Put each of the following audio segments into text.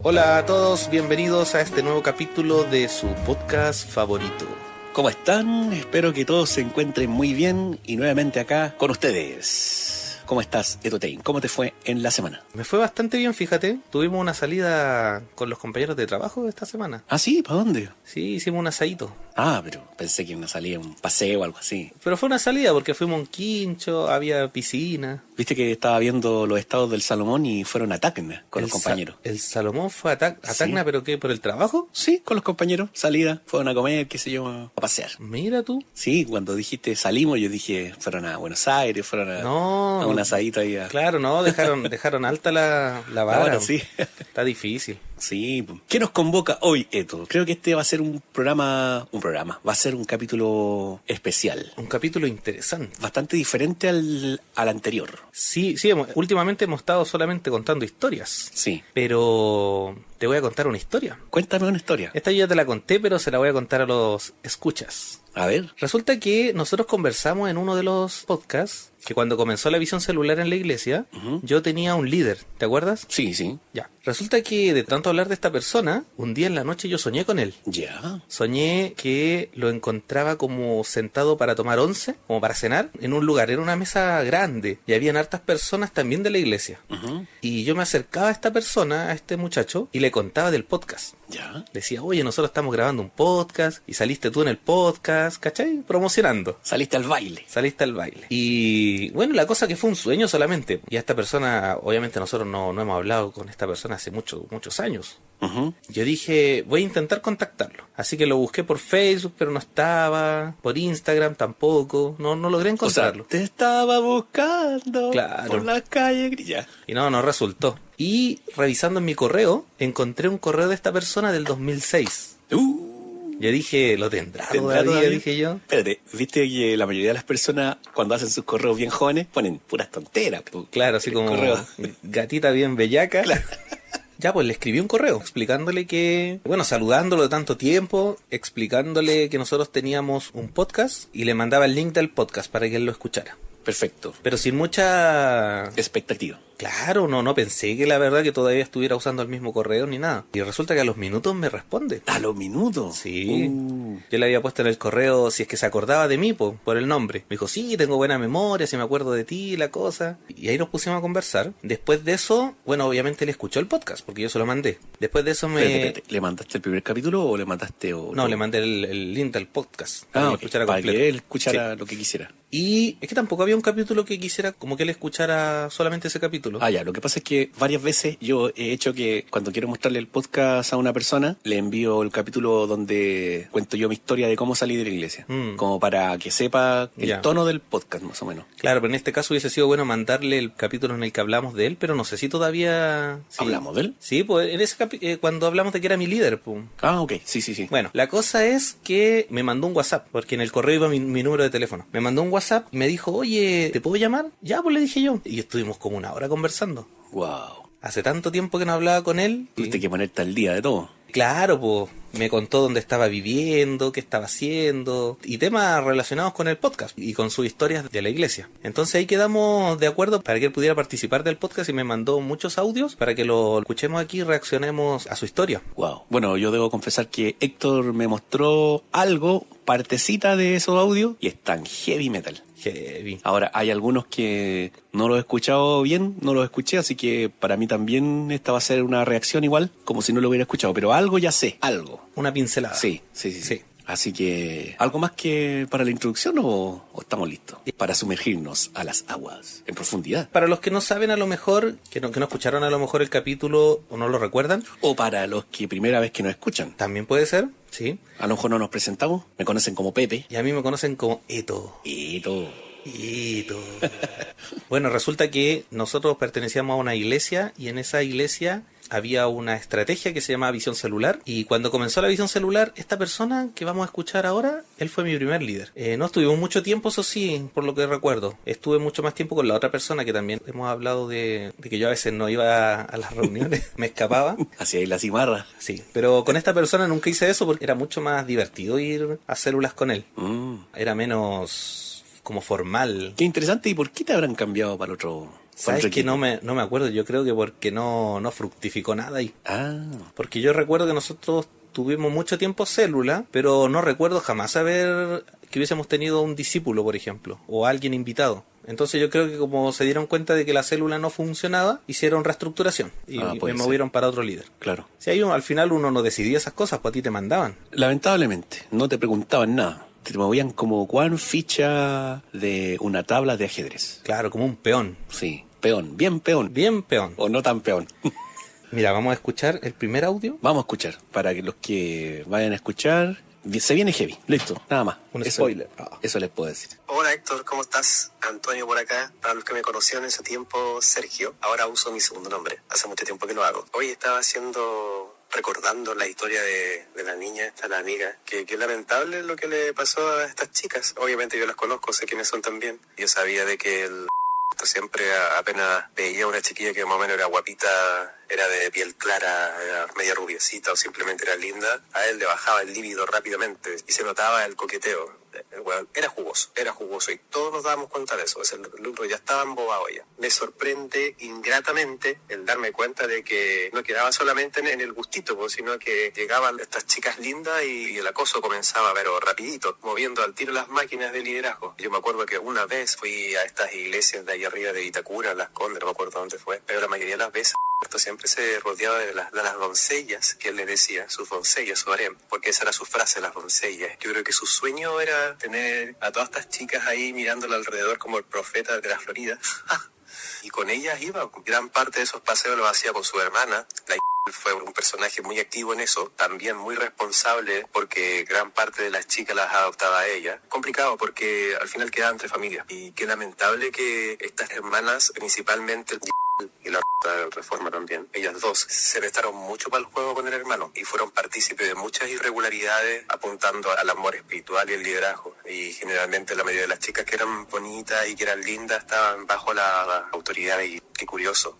Hola a todos, bienvenidos a este nuevo capítulo de su podcast favorito. ¿Cómo están? Espero que todos se encuentren muy bien y nuevamente acá con ustedes. ¿Cómo estás, Etotein? ¿Cómo te fue en la semana? Me fue bastante bien, fíjate. Tuvimos una salida con los compañeros de trabajo esta semana. ¿Ah, sí? ¿Para dónde? Sí, hicimos un asadito. Ah, pero pensé que iba a salir un paseo o algo así. Pero fue una salida porque fuimos a un quincho, había piscina. Viste que estaba viendo los estados del Salomón y fueron a Tacna con los compañeros. ¿El Salomón fue a Tacna, Sí. pero qué? ¿Por el trabajo? Sí, con los compañeros. Salida, fueron a comer, qué sé yo, a pasear. Mira tú. Sí, cuando dijiste salimos, yo dije, fueron a Buenos Aires, fueron a No. un asadito ahí a... Claro, no, dejaron alta la vara. Ahora sí. Está difícil. Sí. ¿Qué nos convoca hoy, Eto? Creo que este va a ser un programa, va a ser un capítulo especial. Un capítulo interesante. Bastante diferente al anterior. Sí, últimamente hemos estado solamente contando historias. Sí. Pero te voy a contar una historia. Cuéntame una historia. Esta yo ya te la conté, pero se la voy a contar a los escuchas. A ver. Resulta que nosotros conversamos en uno de los podcasts que cuando comenzó la visión celular en la iglesia, yo tenía un líder, ¿te acuerdas? Sí, sí. Ya. Resulta que de tanto hablar de esta persona, un día en la noche yo soñé con él. Ya. Soñé que lo encontraba como sentado para tomar once, como para cenar, en un lugar, era una mesa grande, y habían hartas personas también de la iglesia. Y yo me acercaba a esta persona, a este muchacho, y le contaba del podcast. Ya. Decía, oye, nosotros estamos grabando un podcast, y saliste tú en el podcast, ¿cachai? Promocionando. Saliste al baile. Saliste al baile. Y bueno, la cosa que fue un sueño solamente. Y a esta persona, obviamente nosotros no hemos hablado con esta persona hace muchos años. Yo dije, voy a intentar contactarlo. Así que lo busqué por Facebook, pero no estaba. Por Instagram tampoco. No logré encontrarlo. O sea, te estaba buscando. Claro. Por la calle grilla. Y no resultó. Y revisando en mi correo, encontré un correo de esta persona del 2006. Yo dije, ¿lo tendrá todavía? Dije yo. Espérate, viste que la mayoría de las personas cuando hacen sus correos bien jóvenes ponen puras tonteras. Claro, así como correo. gatita bien bellaca. Claro. Ya, pues le escribí un correo explicándole que, bueno, saludándolo de tanto tiempo, explicándole que nosotros teníamos un podcast y le mandaba el link del podcast para que él lo escuchara. Perfecto. Pero sin mucha... Expectativa. Claro, no pensé que la verdad que todavía estuviera usando el mismo correo ni nada. Y resulta que a los minutos me responde. ¿A los minutos? Sí. Yo le había puesto en el correo si es que se acordaba de mí por el nombre. Me dijo, sí, tengo buena memoria, si me acuerdo de ti, la cosa. Y ahí nos pusimos a conversar. Después de eso, bueno, obviamente él escuchó el podcast porque yo se lo mandé. Después de eso Espérate. ¿Le mandaste el primer capítulo o le mandaste otro? No, le mandé el link del podcast para que lo escuchara para completo. que él escuchara lo que quisiera. Y es que tampoco había un capítulo que quisiera como que él escuchara solamente ese capítulo. Ah, ya, lo que pasa es que varias veces yo he hecho que cuando quiero mostrarle el podcast a una persona, le envío el capítulo donde cuento yo mi historia de cómo salí de la iglesia. Como para que sepa el tono del podcast, más o menos. Claro, pero en este caso hubiese sido bueno mandarle el capítulo en el que hablamos de él, pero no sé si todavía... ¿sí? ¿Hablamos de él? Sí, pues en ese cuando hablamos de que era mi líder, pum. Ah, ok, sí. Bueno, la cosa es que me mandó un WhatsApp, porque en el correo iba mi número de teléfono. Me mandó un WhatsApp y me dijo, oye, ¿te puedo llamar? Ya, pues le dije yo. Y estuvimos como una hora conversando. Wow. Hace tanto tiempo que no hablaba con él. Tuviste que ponerte al día de todo. Claro, pues me contó dónde estaba viviendo, qué estaba haciendo y temas relacionados con el podcast y con sus historias de la iglesia. Entonces ahí quedamos de acuerdo para que él pudiera participar del podcast y me mandó muchos audios para que lo escuchemos aquí y reaccionemos a su historia. Wow. Bueno, yo debo confesar que Héctor me mostró algo, partecita de esos audios y es tan heavy metal. Heavy. Ahora, hay algunos que no los he escuchado bien, no los escuché, así que para mí también esta va a ser una reacción igual, como si no lo hubiera escuchado, pero algo ya sé, algo. Una pincelada. Sí. Así que, ¿algo más que para la introducción o estamos listos? Para sumergirnos a las aguas en profundidad. Para los que no saben a lo mejor, que no escucharon a lo mejor el capítulo o no lo recuerdan. O para los que primera vez que nos escuchan. También puede ser, sí. A lo mejor no nos presentamos, me conocen como Pepe. Y a mí me conocen como Eto. Eto. Bueno, resulta que nosotros pertenecíamos a una iglesia y en esa iglesia había una estrategia que se llamaba visión celular y cuando comenzó la visión celular, esta persona que vamos a escuchar ahora, él fue mi primer líder. No estuvimos mucho tiempo, eso sí, por lo que recuerdo. Estuve mucho más tiempo con la otra persona que también hemos hablado de que yo a veces no iba a las reuniones, me escapaba. Hacía ahí la cimarra. Sí, pero con esta persona nunca hice eso porque era mucho más divertido ir a células con él. Era menos como formal. Qué interesante, ¿y por qué te habrán cambiado para el otro ¿Sabes que no me acuerdo? Yo creo que porque no fructificó nada ahí. Porque yo recuerdo que nosotros tuvimos mucho tiempo célula, pero no recuerdo jamás haber que hubiésemos tenido un discípulo, por ejemplo, o alguien invitado. Entonces yo creo que como se dieron cuenta de que la célula no funcionaba, hicieron reestructuración y me movieron para otro líder. Claro. Si hay al final uno no decidía esas cosas, pues a ti te mandaban. Lamentablemente, no te preguntaban nada. Te movían como cuán ficha de una tabla de ajedrez. Claro, como un peón. Sí, peón, bien peón. Bien peón. O no tan peón. Mira, vamos a escuchar el primer audio. Vamos a escuchar, para que los que vayan a escuchar, se viene heavy, listo, nada más. Un spoiler. Eso les puedo decir. Hola Héctor, ¿cómo estás? Antonio por acá. Para los que me conocieron en ese tiempo, Sergio. Ahora uso mi segundo nombre. Hace mucho tiempo que lo hago. Hoy estaba recordando la historia de la niña, la amiga, que lamentable lo que le pasó a estas chicas. Obviamente yo las conozco, sé quiénes son también. Yo sabía de que siempre apenas veía a una chiquilla que más o menos era guapita, era de piel clara, era media rubiecita o simplemente era linda, a él le bajaba el líbido rápidamente y se notaba el coqueteo. Bueno, era jugoso y todos nos dábamos cuenta de eso. El otro ya estaba embobado ya. Me sorprende ingratamente el darme cuenta de que no quedaba solamente en el gustito, sino que llegaban estas chicas lindas y el acoso comenzaba, pero rapidito, moviendo al tiro las máquinas de liderazgo. Yo me acuerdo que una vez fui a estas iglesias de ahí arriba de Vitacura, Las Condes, no me acuerdo dónde fue, pero la mayoría de las veces siempre se rodeaba de las doncellas que él le decía, sus doncellas, su harem, porque esa era su frase, las doncellas. Yo creo que su sueño era tener a todas estas chicas ahí mirándolo alrededor como el profeta de la Florida. Y con ellas iba. Gran parte de esos paseos los hacía con su hermana. Fue un personaje muy activo en eso, también muy responsable porque gran parte de las chicas las adoptaba a ella. Complicado porque al final quedaba entre familias. Y qué lamentable que estas hermanas, principalmente y la Reforma también, ellas dos se prestaron mucho para el juego con el hermano y fueron partícipes de muchas irregularidades apuntando al amor espiritual y el liderazgo. Y generalmente la mayoría de las chicas que eran bonitas y que eran lindas estaban bajo la autoridad y qué curioso.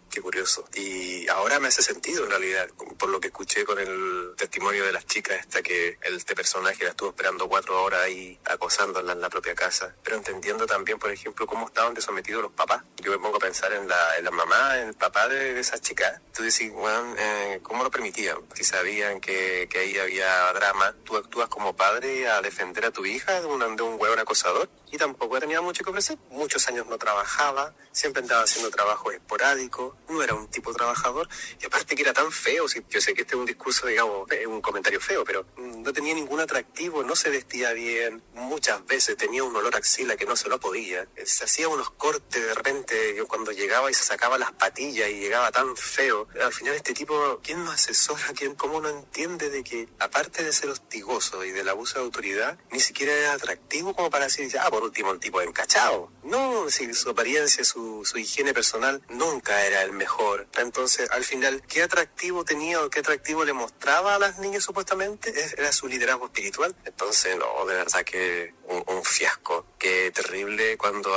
Y ahora me hace sentido en realidad, por lo que escuché con el testimonio de las chicas que este personaje la estuvo esperando 4 horas ahí acosándola en la propia casa, pero entendiendo también, por ejemplo, cómo estaban sometidos los papás. Yo me pongo a pensar en la mamá, en el papá de esas chicas. Tú decís, bueno, ¿cómo lo permitían? Si sabían que ahí había drama, tú actúas como padre a defender a tu hija de un hueón acosador y tampoco tenía mucho que ofrecer. Muchos años no trabajaba, siempre andaba haciendo trabajo esporádico, no era un tipo trabajador y aparte que era tan feo. Yo sé que este es un discurso, digamos, un comentario feo, pero no tenía ningún atractivo, no se vestía bien, muchas veces tenía un olor a axila que no se lo podía, se hacía unos cortes de repente. Yo cuando llegaba y se sacaba las patillas y llegaba tan feo, al final este tipo, ¿quién no asesora? ¿Cómo no entiende de que aparte de ser hostigoso y del abuso de autoridad, ni siquiera era atractivo como para decir, por último el tipo encachado? No, si su apariencia, su higiene personal nunca era el mejor. Entonces, al final, ¿qué atractivo tenía o qué atractivo le mostraba a las niñas supuestamente? Era su liderazgo espiritual. Entonces, no, de verdad que un fiasco. Qué terrible cuando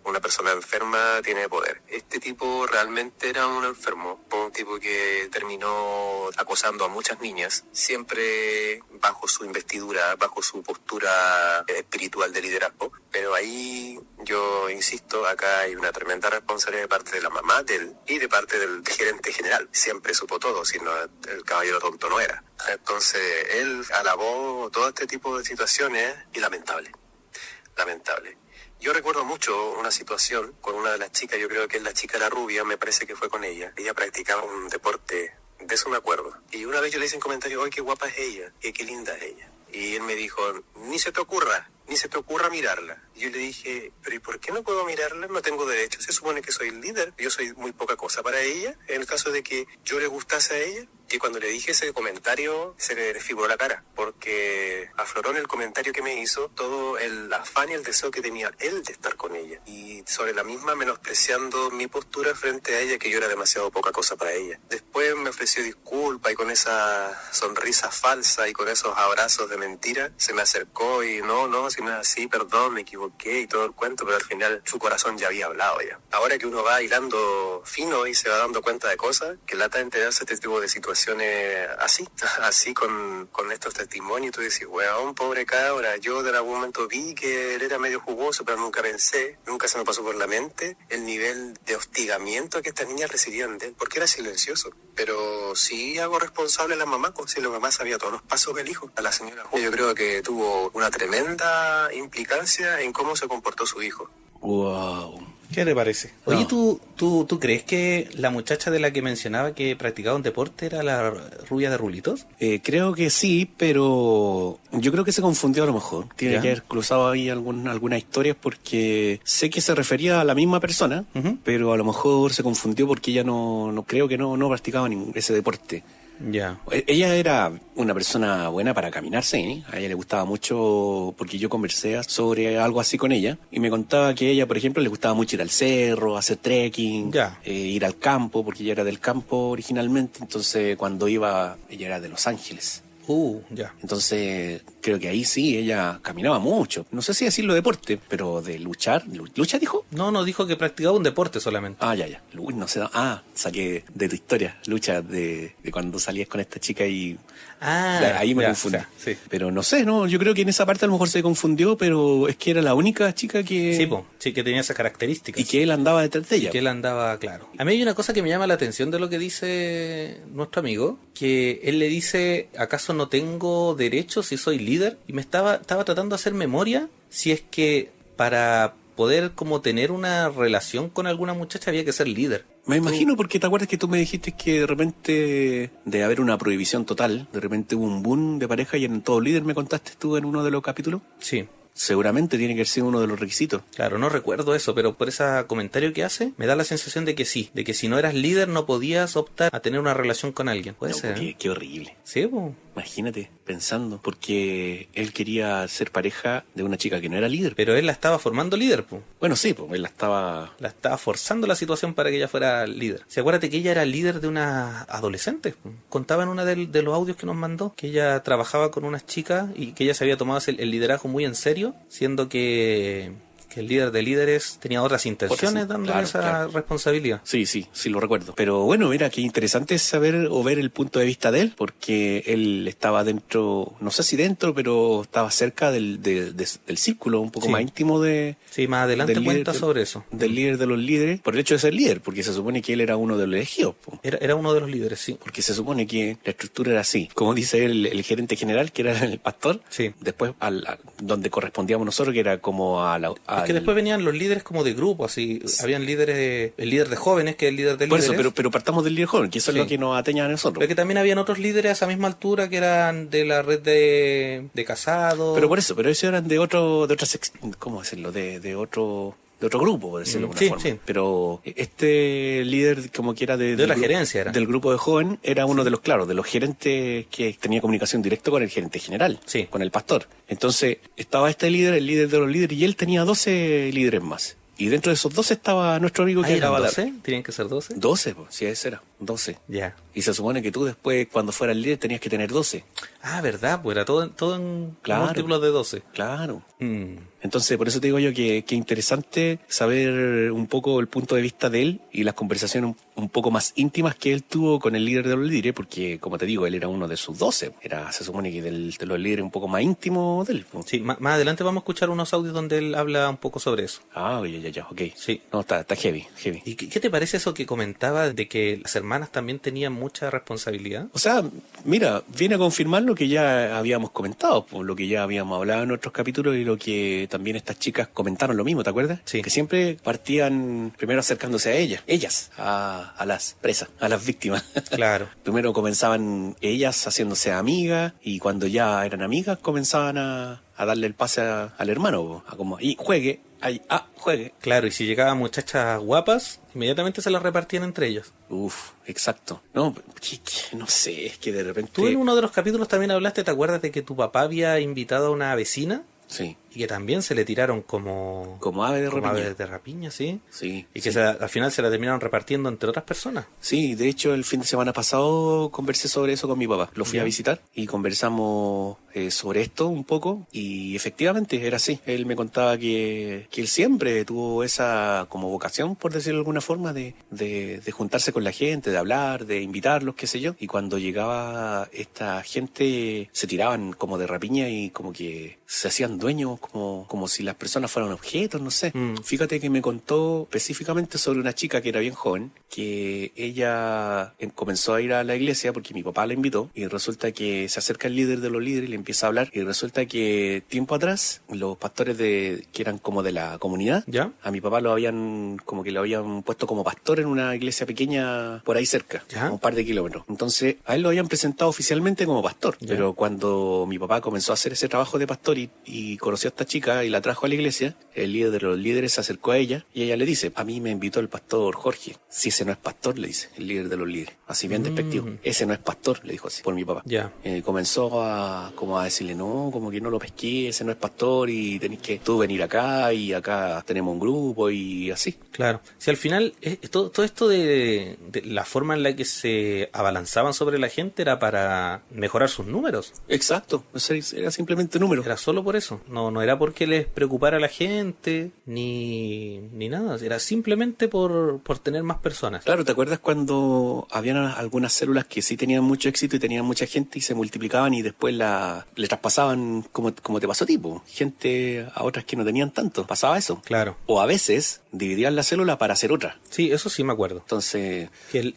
una persona enferma tiene poder. Este tipo realmente era un enfermo, un tipo que terminó acosando a muchas niñas, siempre bajo su investidura, bajo su postura espiritual de liderazgo. Pero ahí, yo insisto, acá hay una tremenda responsabilidad de parte de la mamá de él y de parte del gerente general. Siempre supo todo, si no, el caballero tonto no era. Entonces, él alabó todo este tipo de situaciones y lamentable. Yo recuerdo mucho una situación con una de las chicas, yo creo que es la chica la rubia, me parece que fue con ella. Ella practicaba un deporte, de eso me acuerdo. Y una vez yo le hice un comentario, ¡ay, qué guapa es ella! ¡Qué linda es ella! Y él me dijo, ni se te ocurra mirarla. Y yo le dije, pero ¿y por qué no puedo mirarla? No tengo derecho, se supone que soy el líder, yo soy muy poca cosa para ella. En el caso de que yo le gustase a ella, y cuando le dije ese comentario se le desfiguró la cara, porque afloró en el comentario que me hizo todo el afán y el deseo que tenía él de estar con ella, y sobre la misma menospreciando mi postura frente a ella, que yo era demasiado poca cosa para ella. Después me ofreció disculpa y con esa sonrisa falsa y con esos abrazos de mentira se me acercó y no, si no es así, perdón, me equivoqué y todo el cuento, pero al final su corazón ya había hablado ya. Ahora que uno va hilando fino y se va dando cuenta de cosas, que lata de enterarse de este tipo de situaciones situaciones así con estos testimonios. Tú dices, weón, pobre cabra, yo en algún momento vi que él era medio jugoso, pero nunca se me pasó por la mente el nivel de hostigamiento que estas niñas recibían de él, porque era silencioso. Pero sí hago responsable a la mamá, pues si la mamá sabía todos los pasos del hijo. A la señora, yo creo que tuvo una tremenda implicancia en cómo se comportó su hijo. Wow. ¿Qué te parece? No. Oye, ¿tú crees que la muchacha de la que mencionaba que practicaba un deporte era la rubia de rulitos? Creo que sí, pero yo creo que se confundió a lo mejor. Tiene que haber cruzado ahí algunas historias porque sé que se refería a la misma persona, pero a lo mejor se confundió porque ella no creo que no practicaba ese deporte. Ya. Ella era una persona buena para caminarse, ¿eh? A ella le gustaba mucho, porque yo conversé sobre algo así con ella, y me contaba que ella, por ejemplo, le gustaba mucho ir al cerro, hacer trekking, ir al campo, porque ella era del campo originalmente, entonces cuando iba, ella era de Los Ángeles. Ya. Entonces, creo que ahí sí, ella caminaba mucho. No sé si decirlo deporte, pero de luchar. ¿Lucha dijo? No, dijo que practicaba un deporte solamente. Ah, ya. Uy, no sé. Saqué de tu historia. Lucha de cuando salías con esta chica y... ahí me confundí. Sí. Pero no sé, yo creo que en esa parte a lo mejor se confundió, pero es que era la única chica que... Sí, que tenía esas características. Y que él andaba detrás de ella. Que él andaba, claro. A mí hay una cosa que me llama la atención de lo que dice nuestro amigo, que él le dice, ¿acaso no tengo derecho si soy líder? Y me estaba tratando de hacer memoria si es que para poder como tener una relación con alguna muchacha había que ser líder. Me imagino, porque te acuerdas que tú me dijiste que de repente, de haber una prohibición total, de repente hubo un boom de pareja y en Todo Líder me contaste tú en uno de los capítulos. Sí. Seguramente tiene que haber sido uno de los requisitos. Claro, no recuerdo eso, pero por ese comentario que hace, me da la sensación de que sí, de que si no eras líder no podías optar a tener una relación con alguien. Puede ser. Qué horrible. Sí, pues. Imagínate, pensando, porque él quería ser pareja de una chica que no era líder. Pero él la estaba formando líder, pues. Bueno, sí, pues él la estaba forzando la situación para que ella fuera líder. ¿Se acuérdate que ella era líder de unas adolescentes? Contaba en uno de los audios que nos mandó que ella trabajaba con unas chicas y que ella se había tomado el liderazgo muy en serio, siendo que el líder de líderes tenía otras intenciones dándole esa responsabilidad. Sí, lo recuerdo. Pero bueno, mira, qué interesante es saber o ver el punto de vista de él, porque él estaba dentro, no sé si dentro, pero estaba cerca del círculo un poco más íntimo de... Sí, más adelante cuenta sobre eso. Del líder de los líderes, por el hecho de ser líder, porque se supone que él era uno de los elegidos. Era uno de los líderes, sí. Porque se supone que la estructura era así. Como dice el gerente general, que era el pastor, después donde correspondíamos nosotros, que era como es que después venían los líderes como de grupo, así. Habían líderes, el líder de jóvenes, que es el líder de líderes. Por eso, pero partamos del líder joven, que eso es lo que nos atañe a nosotros. Pero que también habían otros líderes a esa misma altura que eran de la red de casados. Pero esos eran de ¿cómo decirlo? De otro grupo, por decirlo de alguna forma. Sí. Pero este líder, como que era de la gerencia, del grupo de joven, era uno de los gerentes que tenía comunicación directa con el gerente general, con el pastor. Entonces, estaba este líder, el líder de los líderes, y él tenía 12 líderes más. Y dentro de esos 12 estaba nuestro amigo que acaba de 12? ¿Tenían que ser 12? 12, pues, sí, ese era, 12. Ya. Y se supone que tú después, cuando fueras líder, tenías que tener 12. Ah, ¿verdad? Pues era todo en múltiplos de 12. Claro. Entonces, por eso te digo yo que interesante saber un poco el punto de vista de él y las conversaciones un poco más íntimas que él tuvo con el líder de los líderes, porque, como te digo, él era uno de sus 12. Se supone que de los líderes un poco más íntimos de él. Sí, más adelante vamos a escuchar unos audios donde él habla un poco sobre eso. Ah, ya, ok. Sí. No, está heavy. ¿Y qué te parece eso que comentaba de que las hermanas también tenían mucha responsabilidad? O sea, mira, viene a confirmar lo que ya habíamos comentado, lo que ya habíamos hablado en otros capítulos y lo que también estas chicas comentaron lo mismo, ¿te acuerdas? Sí. Que siempre partían primero acercándose a ellas, a las presas, a las víctimas. Claro. Primero comenzaban ellas haciéndose amigas y cuando ya eran amigas comenzaban a darle el pase al hermano, y juegue. Juegue. Claro, y si llegaban muchachas guapas, inmediatamente se las repartían entre ellos. Exacto. No sé, es que de repente... Tú en uno de los capítulos también hablaste, ¿te acuerdas de que tu papá había invitado a una vecina? Sí. y que también se le tiraron como ave de rapiña. Ave de rapiña, sí. Sí. Y que al final se la terminaron repartiendo entre otras personas. Sí, de hecho el fin de semana pasado conversé sobre eso con mi papá. Lo fui a visitar y conversamos sobre esto un poco y efectivamente era así. Él me contaba que él siempre tuvo esa como vocación, por decirlo de alguna forma, de juntarse con la gente, de hablar, de invitarlos, qué sé yo. Y cuando llegaba esta gente se tiraban como de rapiña y como que se hacían dueños como si las personas fueran objetos, no sé. Fíjate que me contó específicamente sobre una chica que era bien joven, que ella comenzó a ir a la iglesia porque mi papá la invitó y resulta que se acerca el líder de los líderes y le empieza a hablar y resulta que tiempo atrás los pastores que eran como de la comunidad, ¿ya? A mi papá lo habían puesto como pastor en una iglesia pequeña por ahí cerca, ¿ya? Un par de kilómetros. Entonces a él lo habían presentado oficialmente como pastor, ¿ya? Pero cuando mi papá comenzó a hacer ese trabajo de pastor y conoció a esta chica y la trajo a la iglesia, el líder de los líderes se acercó a ella y ella le dice: a mí me invitó el pastor Jorge. Si ese no es pastor, le dice el líder de los líderes, así bien despectivo. Ese no es pastor, le dijo así, por mi papá. Ya. Comenzó a decirle, no, como que no lo pesqué, ese no es pastor y tenés que tú venir acá y acá tenemos un grupo y así. Claro. Si al final todo esto de la forma en la que se abalanzaban sobre la gente era para mejorar sus números. Exacto, era simplemente número. Era solo por eso. No era porque les preocupara a la gente ni nada. Era simplemente por tener más personas. Claro, ¿te acuerdas cuando habían algunas células que sí tenían mucho éxito y tenían mucha gente y se multiplicaban y después le traspasaban como te pasó, tipo gente a otras que no tenían tanto? Pasaba eso. Claro. O a veces dividían la célula para hacer otra. Sí, eso sí me acuerdo. Entonces...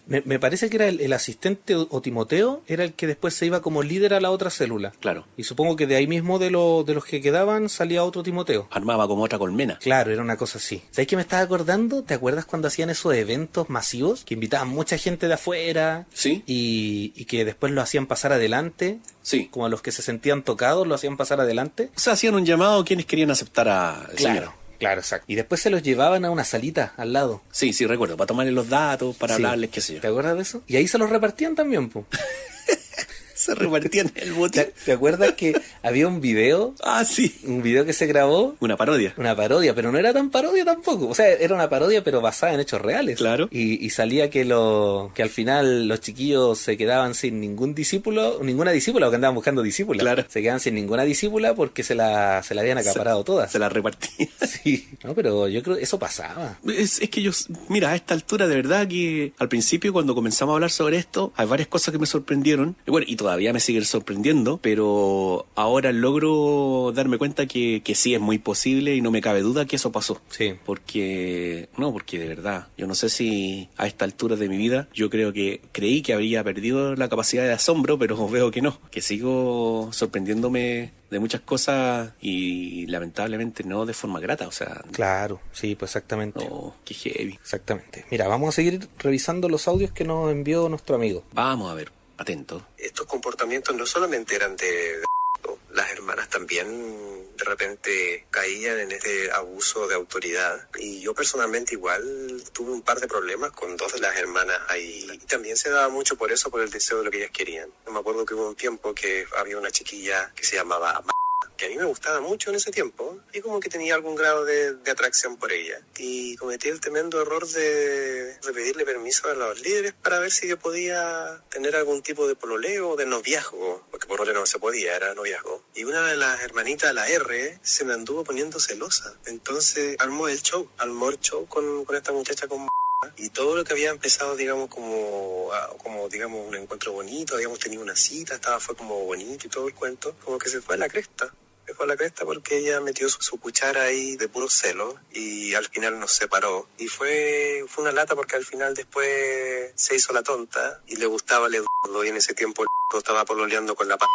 me parece que era el asistente o Timoteo, era el que después se iba como líder a la otra célula. Claro. Y supongo que de ahí mismo de los que quedaban salía otro Timoteo. Armaba como otra colmena. Claro, era una cosa así. ¿Sabes qué me estaba acordando? ¿Te acuerdas cuando hacían esos eventos masivos? Que invitaban mucha gente de afuera. Sí. Y que después lo hacían pasar adelante. Sí. Como a los que se sentían tocados lo hacían pasar adelante. O sea, hacían un llamado a quienes querían aceptar a... Claro. Claro, exacto. Y después se los llevaban a una salita al lado. Sí, recuerdo, para tomarles los datos, para hablarles, qué sé yo. ¿Te acuerdas de eso? Y ahí se los repartían también, po. Se repartían el botín. ¿Te acuerdas que había un video? Ah, sí. Un video que se grabó. Una parodia. Una parodia, pero no era tan parodia tampoco. O sea, era una parodia pero basada en hechos reales. Claro. Y salía que al final los chiquillos se quedaban sin ninguna discípula, porque andaban buscando discípulas. Claro. Se quedaban sin ninguna discípula porque se la habían acaparado todas. Se la repartían. Sí. No, pero yo creo que eso pasaba. Es que mira, a esta altura de verdad que al principio cuando comenzamos a hablar sobre esto, hay varias cosas que me sorprendieron. Y bueno, y todavía me siguen sorprendiendo, pero ahora logro darme cuenta que sí es muy posible y no me cabe duda que eso pasó. Sí. Porque de verdad, yo no sé si a esta altura de mi vida, yo creí que habría perdido la capacidad de asombro, pero veo que no, que sigo sorprendiéndome de muchas cosas y lamentablemente no de forma grata, o sea... Claro, sí, pues exactamente. No, qué heavy. Exactamente. Mira, vamos a seguir revisando los audios que nos envió nuestro amigo. Vamos a ver, atento. Estos comportamientos no solamente eran de las hermanas también de repente caían en este abuso de autoridad y yo personalmente igual tuve un par de problemas con dos de las hermanas ahí y también se daba mucho por eso, por el deseo de lo que ellas querían. Yo me acuerdo que hubo un tiempo que había una chiquilla que se llamaba que a mí me gustaba mucho en ese tiempo y como que tenía algún grado de atracción por ella y cometí el tremendo error de pedirle permiso a los líderes para ver si yo podía tener algún tipo de pololeo o de noviazgo, porque pololeo no se podía, era noviazgo. Y una de las hermanitas, la R, se me anduvo poniendo celosa, entonces armó el show con esta muchacha con y todo lo que había empezado, digamos, como digamos, un encuentro bonito, habíamos tenido una cita, fue como bonito y todo el cuento, como que se fue a la cresta. Se fue a la cresta porque ella metió su cuchara ahí de puro celo y al final nos separó. Y fue una lata porque al final después se hizo la tonta y le gustaba el Eduardo y en ese tiempo el estaba pololeando con la p***.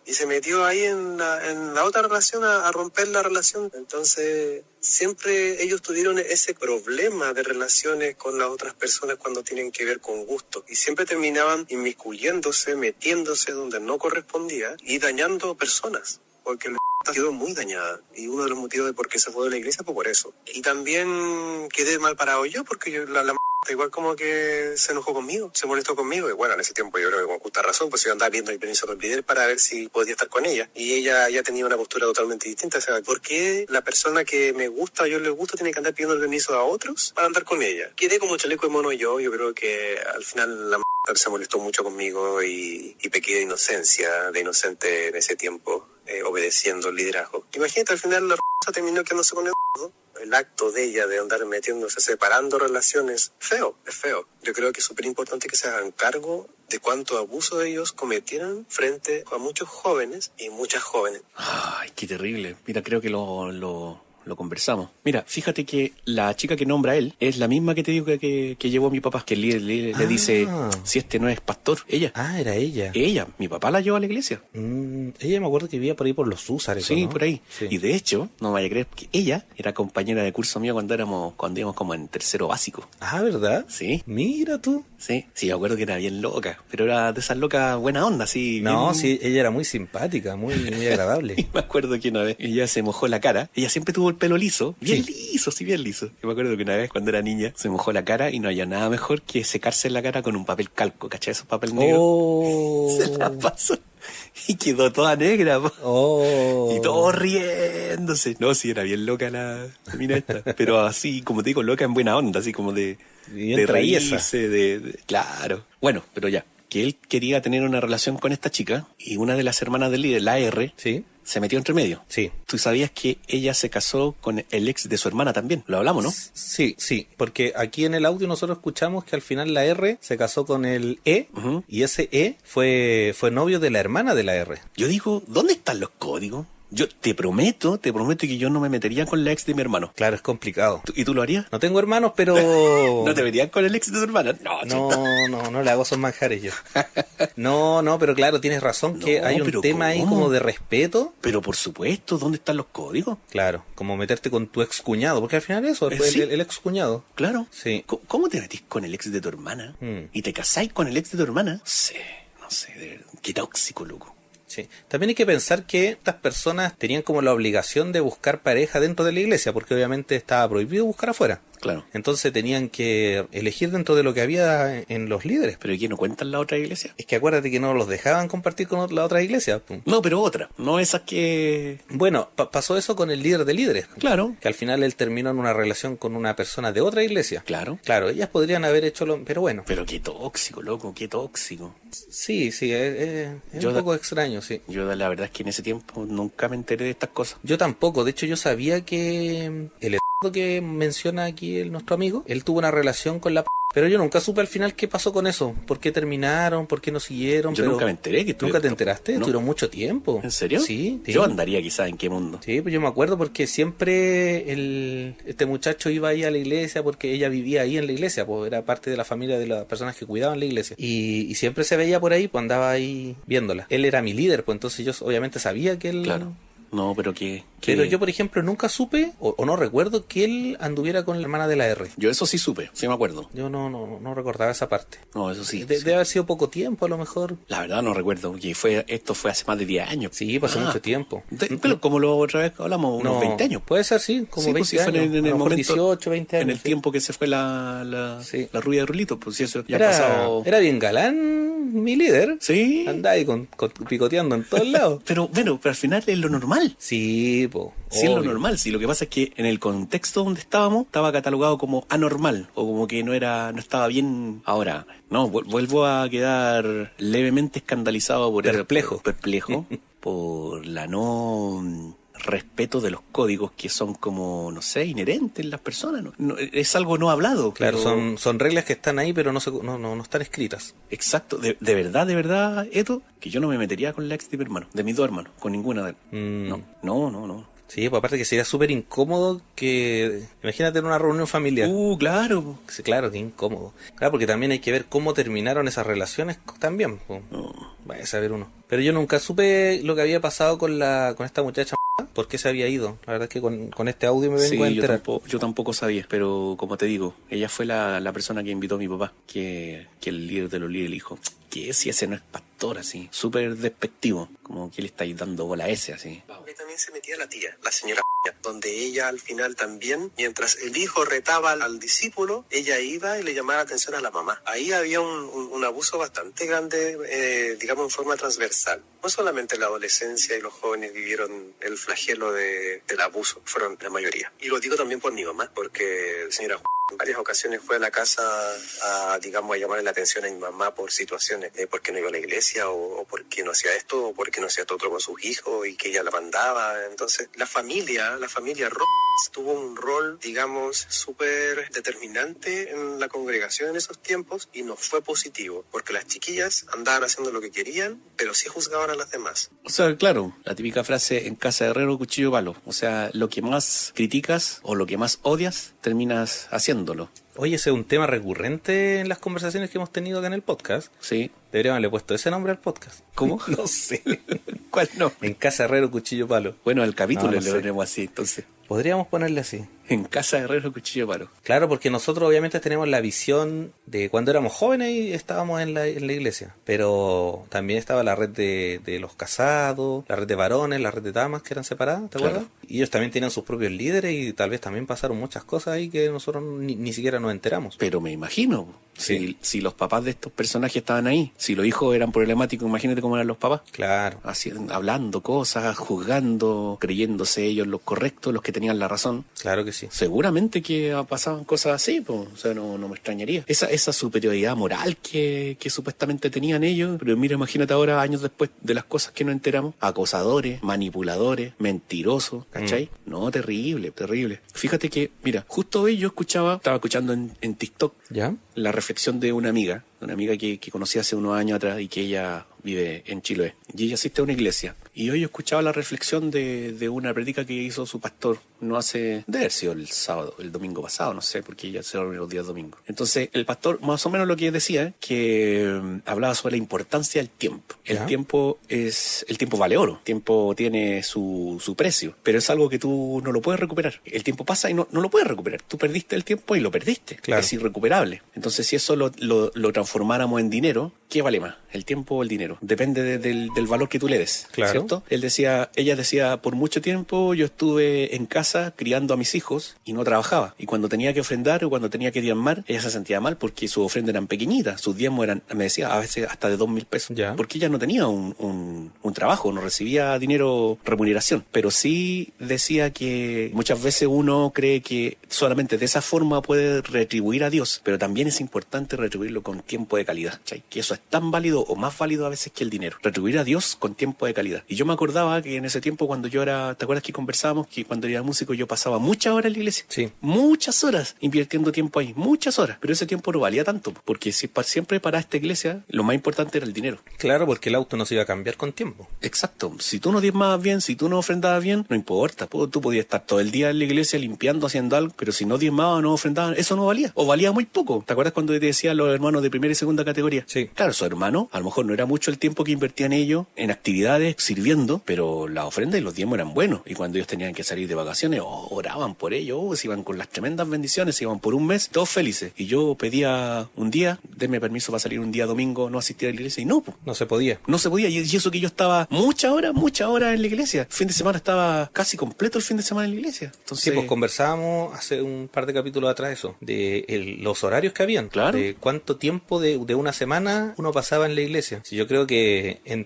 Y se metió ahí en la otra relación a romper la relación. Entonces siempre ellos tuvieron ese problema de relaciones con las otras personas cuando tienen que ver con gusto. Y siempre terminaban inmiscuyéndose, metiéndose donde no correspondía y dañando personas. Porque la quedó muy dañada y uno de los motivos de por qué se fue de la iglesia fue por eso. Y también quedé mal parado yo porque la igual como que se enojó conmigo, se molestó conmigo. Y bueno, en ese tiempo yo creo que con justa razón, pues yo andaba viendo el permiso del líder para ver si podía estar con ella. Y ella ya tenía una postura totalmente distinta. O sea, ¿por qué la persona que me gusta o yo le gusta tiene que andar pidiendo el permiso a otros para andar con ella? Quedé como chaleco de mono yo creo que al final la se molestó mucho conmigo y pequé de inocencia, de inocente en ese tiempo, obedeciendo el liderazgo. Imagínate, al final la terminó quedándose con el acto de ella de andar metiéndose, separando relaciones, es feo. Yo creo que es súper importante que se hagan cargo de cuánto abuso ellos cometieran frente a muchos jóvenes y muchas jóvenes. Ay, qué terrible. Mira, creo que lo conversamos. Mira, fíjate que la chica que nombra él es la misma que te digo que llevó a mi papá, que le dice, si este no es pastor, ella. Ah, era ella. Ella, mi papá la llevó a la iglesia. Ella me acuerdo que vivía por ahí por los Húsares, sí, ¿no? por ahí. Sí. Y de hecho, no me vaya a creer que ella era compañera de curso mío cuando íbamos como en tercero básico. Ah, ¿verdad? Sí. Mira tú. Sí, me acuerdo que era bien loca, pero era de esas locas buena onda, así. No, bien... sí, ella era muy simpática, muy agradable. Y me acuerdo que una vez ella se mojó la cara. Ella siempre tuvo el pelo liso, bien liso. Y me acuerdo que una vez cuando era niña se mojó la cara y no había nada mejor que secarse la cara con un papel calco, ¿cachai? Esos papel negro. Oh. Se la pasó y quedó toda negra. Y todos riéndose. No, sí, era bien loca la mina esta. Pero así, como te digo, loca en buena onda, así como de reírse, claro. Bueno, pero ya, que él quería tener una relación con esta chica y una de las hermanas del líder, la R, sí, se metió entre medio. Sí. ¿Tú sabías que ella se casó con el ex de su hermana también? Lo hablamos, ¿no? Sí, porque aquí en el audio nosotros escuchamos que al final la R se casó con el E, y ese E fue novio de la hermana de la R. Yo digo, ¿dónde están los códigos? Yo te prometo que yo no me metería con la ex de mi hermano. Claro, es complicado. ¿Y tú lo harías? No tengo hermanos, pero... ¿No te meterías con el ex de tu hermana? No le hago esos manjares yo. No, pero claro, tienes razón que hay un tema ahí como de respeto. Pero por supuesto, ¿dónde están los códigos? Claro, como meterte con tu ex cuñado, porque al final eso, ¿sí? el ex cuñado. Claro. Sí. ¿Cómo te metís con el ex de tu hermana? ¿Y te casáis con el ex de tu hermana? No sé, de verdad. Qué tóxico, loco. Sí. También hay que pensar que estas personas tenían como la obligación de buscar pareja dentro de la iglesia, porque obviamente estaba prohibido buscar afuera. Claro. Entonces tenían que elegir dentro de lo que había en los líderes. ¿Pero aquí no cuentan la otra iglesia? Es que acuérdate que no los dejaban compartir con la otra iglesia. No, pero otra, no esas que... Bueno, pasó eso con el líder de líderes. Claro. Que al final él terminó en una relación con una persona de otra iglesia. Claro. Claro, ellas podrían haber hecho pero bueno. Pero qué tóxico, loco, qué tóxico. Sí, es un poco extraño, sí. Yo la verdad es que en ese tiempo nunca me enteré de estas cosas. Yo tampoco, de hecho yo sabía que el que menciona aquí nuestro amigo, él tuvo una relación con la pero yo nunca supe al final qué pasó con eso, por qué terminaron, por qué no siguieron. Yo nunca me enteré que ¿Nunca te enteraste? No. Duró mucho tiempo. ¿En serio? Sí. Yo andaría quizás en qué mundo. Sí, pues yo me acuerdo porque siempre este muchacho iba ahí a la iglesia porque ella vivía ahí en la iglesia, pues era parte de la familia de las personas que cuidaban la iglesia. Y siempre se veía por ahí, pues andaba ahí viéndola. Él era mi líder, pues entonces yo obviamente sabía que él... Claro. No, pero Pero yo, por ejemplo, nunca supe o no recuerdo que él anduviera con la hermana de la R. Yo eso sí supe, sí me acuerdo. Yo no recordaba esa parte. No, eso sí. Debe haber sido poco tiempo, a lo mejor. La verdad no recuerdo, porque esto fue hace más de 10 años. Sí, pasó mucho tiempo. Pero como lo otra vez hablamos, unos 20 años. Puede ser, sí, como 20 pues, años. En el momento, 18, 20 años. En el tiempo que se fue la rubia de Rulito, pues sí, eso ya ha pasado. Era bien galán mi líder. Sí. Andaba ahí picoteando en todos lados. Pero bueno, pero al final es lo normal. Sí, sí, es lo normal. Sí, lo que pasa es que en el contexto donde estábamos estaba catalogado como anormal o como que no estaba bien. Ahora, no, vuelvo a quedar levemente escandalizado por perplejo por la no respeto de los códigos que son como, no sé, inherentes en las personas. No, es algo no hablado. Claro, son reglas que están ahí, pero no están escritas. Exacto. De verdad, Eto, que yo no me metería con la ex de mi hermano, de mis dos hermanos, con ninguna de él. No. Sí, pues aparte que sería súper incómodo que... Imagínate en una reunión familiar. Claro. Sí, claro, que incómodo. Claro, porque también hay que ver cómo terminaron esas relaciones también. Vaya a saber uno. Pero yo nunca supe lo que había pasado con esta muchacha. ¿Por qué se había ido? La verdad es que con este audio me vengo a enterar. Yo tampoco sabía, pero como te digo, ella fue la persona que invitó a mi papá, que el líder de los líderes le dijo, que si ese no es pastor, así, súper despectivo, como que le estáis dando bola a ese, así. Que también se metía la tía, la señora donde ella al final también, mientras el hijo retaba al discípulo, ella iba y le llamaba la atención a la mamá. Ahí había un abuso bastante grande, digamos, en forma transversal. No solamente la adolescencia y los jóvenes vivieron el flagelo del abuso, fueron la mayoría. Y lo digo también por mi mamá, porque señora en varias ocasiones fue a la casa a llamarle la atención a mi mamá por situaciones de por qué no iba a la iglesia o por qué no hacía esto o por qué no hacía todo otro con sus hijos y que ella la mandaba. Entonces la familia tuvo un rol, digamos, súper determinante en la congregación en esos tiempos y no fue positivo, porque las chiquillas andaban haciendo lo que querían, pero sí juzgaban a las demás. O sea, claro, la típica frase en casa de herrero, cuchillo palo. O sea, lo que más criticas o lo que más odias, terminas haciéndolo. Oye, ese es un tema recurrente en las conversaciones que hemos tenido acá en el podcast. Sí. Deberíamos haberle puesto ese nombre al podcast. ¿Cómo? No sé. ¿Cuál no? En casa herrero, cuchillo palo. Bueno, al capítulo No le sé. ponemos así, entonces. Podríamos ponerle así. En casa de herrero, cuchillo palo. Claro, porque nosotros obviamente tenemos la visión de cuando éramos jóvenes y estábamos en la iglesia. Pero también estaba la red de los casados, la red de varones, la red de damas que eran separadas, ¿te acuerdas? Y ellos también tenían sus propios líderes y tal vez también pasaron muchas cosas ahí que nosotros ni siquiera nos enteramos. Pero me imagino, Sí. si los papás de estos personajes estaban ahí, si los hijos eran problemáticos, imagínate cómo eran los papás. Claro. Hablando cosas, juzgando, creyéndose ellos los correctos, los que tenían la razón. Claro que sí. Seguramente que pasaban cosas así, pues, o sea, no me extrañaría. Esa superioridad moral que supuestamente tenían ellos, pero mira, imagínate ahora, años después de las cosas que nos enteramos, acosadores, manipuladores, mentirosos, ¿cachai? No, terrible, terrible. Fíjate que, mira, justo hoy yo estaba escuchando en TikTok ¿Ya? la reflexión de una amiga que conocí hace unos años atrás y que ella vive en Chiloé. Y ella asiste a una iglesia. Y hoy yo escuchaba la reflexión de una prédica que hizo su pastor, debe haber sido el domingo pasado, no sé, porque ella se reúne los días domingos. Entonces, el pastor, más o menos lo que decía, que hablaba sobre la importancia del tiempo. El tiempo vale oro, el tiempo tiene su precio, pero es algo que tú no lo puedes recuperar. El tiempo pasa y no lo puedes recuperar. Tú perdiste el tiempo y lo perdiste. Claro. Es irrecuperable. Entonces, si eso lo transformáramos en dinero, ¿qué vale más? ¿El tiempo o el dinero? Depende del valor que tú le des, Claro. ¿cierto? Ella decía, por mucho tiempo yo estuve en casa criando a mis hijos y no trabajaba. Y cuando tenía que ofrendar o cuando tenía que diezmar, ella se sentía mal porque sus ofrendas eran pequeñitas, sus diezmos eran, me decía, a veces hasta de 2.000 pesos. Ya. Porque ella no tenía un trabajo, no recibía dinero, remuneración. Pero sí decía que muchas veces uno cree que solamente de esa forma puede retribuir a Dios, pero también es importante retribuirlo con tiempo de calidad, ¿cachai? Que eso es tan válido o más válido a veces que el dinero. Retribuir a Dios con tiempo de calidad. Y yo me acordaba que en ese tiempo cuando yo era, ¿te acuerdas que conversábamos que cuando era músico yo pasaba muchas horas en la iglesia? Sí. Muchas horas invirtiendo tiempo ahí, muchas horas. Pero ese tiempo no valía tanto, porque siempre para esta iglesia lo más importante era el dinero. Claro, porque el auto no se iba a cambiar con tiempo. Exacto. Si tú no diezmabas bien, si tú no ofrendabas bien, no importa. Tú podías estar todo el día en la iglesia limpiando, haciendo algo, pero si no diezmabas o no ofrendabas, eso no valía. O valía muy poco. ¿Te acuerdas cuando te decía los hermanos de primera y segunda categoría? Sí. Claro, su hermano, a lo mejor no era mucho el tiempo que invertían ellos en actividades, sirviendo, pero la ofrenda y los diezmos eran buenos. Y cuando ellos tenían que salir de vacaciones, oraban por ellos, se iban con las tremendas bendiciones, se iban por un mes, todos felices. Y yo pedía un día, denme permiso para salir un día domingo, no asistir a la iglesia, y no, pues. No se podía. No se podía, y eso que yo estaba muchas horas en la iglesia. El fin de semana estaba casi completo el fin de semana en la iglesia. Entonces, Sí, pues conversábamos hace un par de capítulos atrás eso, de los horarios que habían. Claro. De cuánto tiempo de una semana uno pasaba en la iglesia. Sí, yo creo que en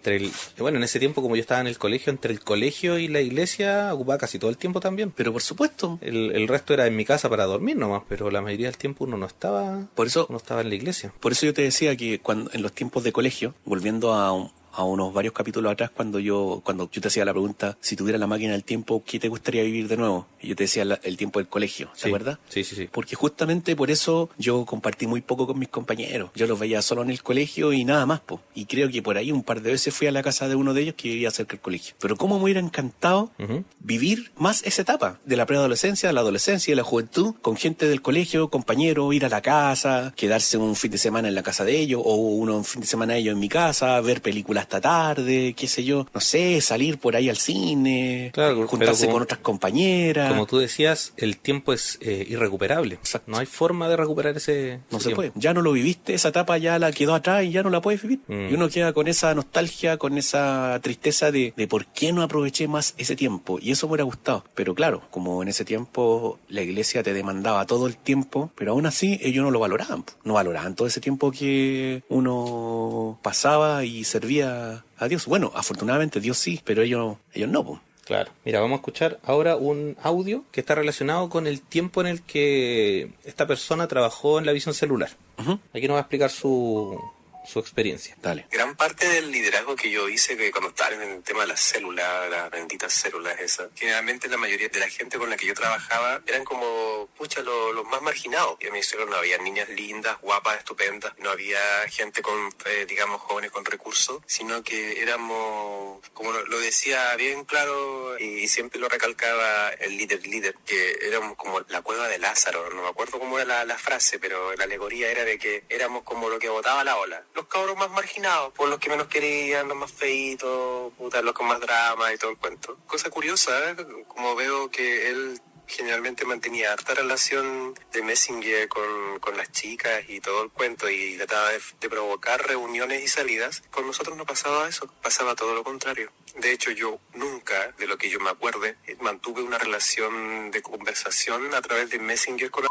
ese tiempo como yo estaba en el colegio, entre el colegio y la iglesia ocupaba casi todo el tiempo también. pero por supuesto, El resto era en mi casa para dormir nomás, pero la mayoría del tiempo uno no estaba en la iglesia. por eso yo te decía que en los tiempos de colegio, volviendo a unos varios capítulos atrás, cuando yo te hacía la pregunta, si tuviera la máquina del tiempo, ¿qué te gustaría vivir de nuevo? Y yo te decía el tiempo del colegio, ¿te acuerdas? Sí, sí, sí. Porque justamente por eso yo compartí muy poco con mis compañeros. Yo los veía solo en el colegio y nada más, po. Y creo que por ahí un par de veces fui a la casa de uno de ellos que vivía cerca del colegio. Pero cómo me hubiera encantado vivir más esa etapa de la preadolescencia, la adolescencia y la juventud con gente del colegio, compañeros, ir a la casa, quedarse un fin de semana en la casa de ellos o un fin de semana ellos en mi casa, ver películas hasta tarde, qué sé yo, no sé, salir por ahí al cine, claro, juntarse con otras compañeras. Como tú decías, el tiempo es irrecuperable. Exacto. No hay forma de recuperar ese No se tiempo. puede. Ya no lo viviste, esa etapa ya la quedó atrás y ya no la puedes vivir. Y uno queda con esa nostalgia, con esa tristeza de por qué no aproveché más ese tiempo. Y eso me hubiera gustado. Pero claro, como en ese tiempo la iglesia te demandaba todo el tiempo, pero aún así ellos no lo valoraban. No valoraban todo ese tiempo que uno pasaba y servía a Dios. Bueno, afortunadamente Dios sí, pero ellos no, pues. Claro. Mira, vamos a escuchar ahora un audio que está relacionado con el tiempo en el que esta persona trabajó en la visión celular. Uh-huh. Aquí nos va a explicar su experiencia. Dale. Gran parte del liderazgo que yo hice que cuando estaba en el tema de las células, las benditas células esas, generalmente la mayoría de la gente con la que yo trabajaba eran como, pucha, los más marginados. Y en mi célula no había niñas lindas, guapas, estupendas, no había gente con, digamos, jóvenes con recursos, sino que éramos, como lo decía bien claro y siempre lo recalcaba el líder, que éramos como la cueva de Lázaro. No me acuerdo cómo era la frase, pero la alegoría era de que éramos como lo que botaba la ola. Los cabros más marginados, por los que menos querían, los más feitos, puta, los con más drama y todo el cuento. Cosa curiosa, como veo que él generalmente mantenía harta relación de Messenger con las chicas y todo el cuento y trataba de provocar reuniones y salidas. Con nosotros no pasaba eso, pasaba todo lo contrario. De hecho, yo nunca, de lo que yo me acuerde, mantuve una relación de conversación a través de Messenger con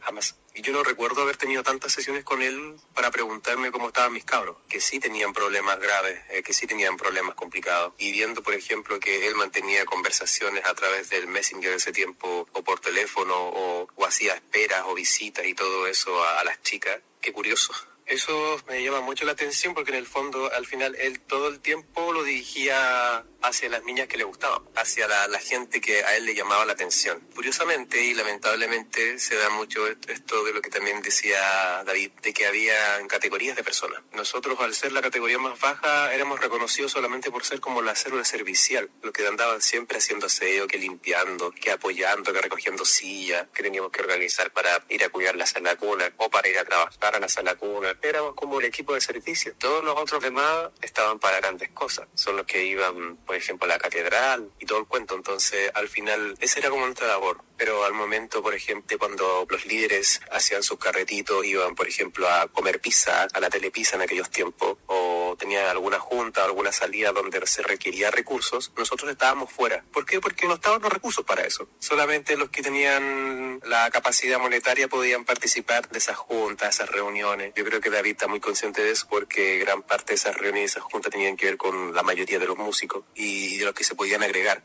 jamás. Y yo no recuerdo haber tenido tantas sesiones con él para preguntarme cómo estaban mis cabros, que sí tenían problemas graves, que sí tenían problemas complicados. Y viendo, por ejemplo, que él mantenía conversaciones a través del Messenger de ese tiempo, o por teléfono, o hacía esperas o visitas y todo eso a las chicas, qué curioso. Eso me llama mucho la atención porque en el fondo, al final, él todo el tiempo lo dirigía hacia las niñas que le gustaban, hacia la gente que a él le llamaba la atención. Curiosamente y lamentablemente se da mucho esto de lo que también decía David, de que había categorías de personas. Nosotros, al ser la categoría más baja, éramos reconocidos solamente por ser como la célula servicial, los que andaban siempre haciendo aseo, que limpiando, que apoyando, que recogiendo sillas, que teníamos que organizar para ir a cuidar la sala cuna o para ir a trabajar a la sala cuna. Éramos como el equipo de servicio. Todos los otros demás estaban para grandes cosas. Son los que iban, por ejemplo, a la catedral y todo el cuento. Entonces, al final, esa era como nuestra labor. Pero al momento, por ejemplo, cuando los líderes hacían sus carretitos, iban, por ejemplo, a comer pizza, a la telepizza en aquellos tiempos, o tenían alguna junta, alguna salida donde se requería recursos, nosotros estábamos fuera. ¿Por qué? Porque no estaban los recursos para eso. Solamente los que tenían la capacidad monetaria podían participar de esas juntas, esas reuniones. Yo creo que David está muy consciente de eso porque gran parte de esas reuniones y esas juntas tenían que ver con la mayoría de los músicos y de los que se podían agregar.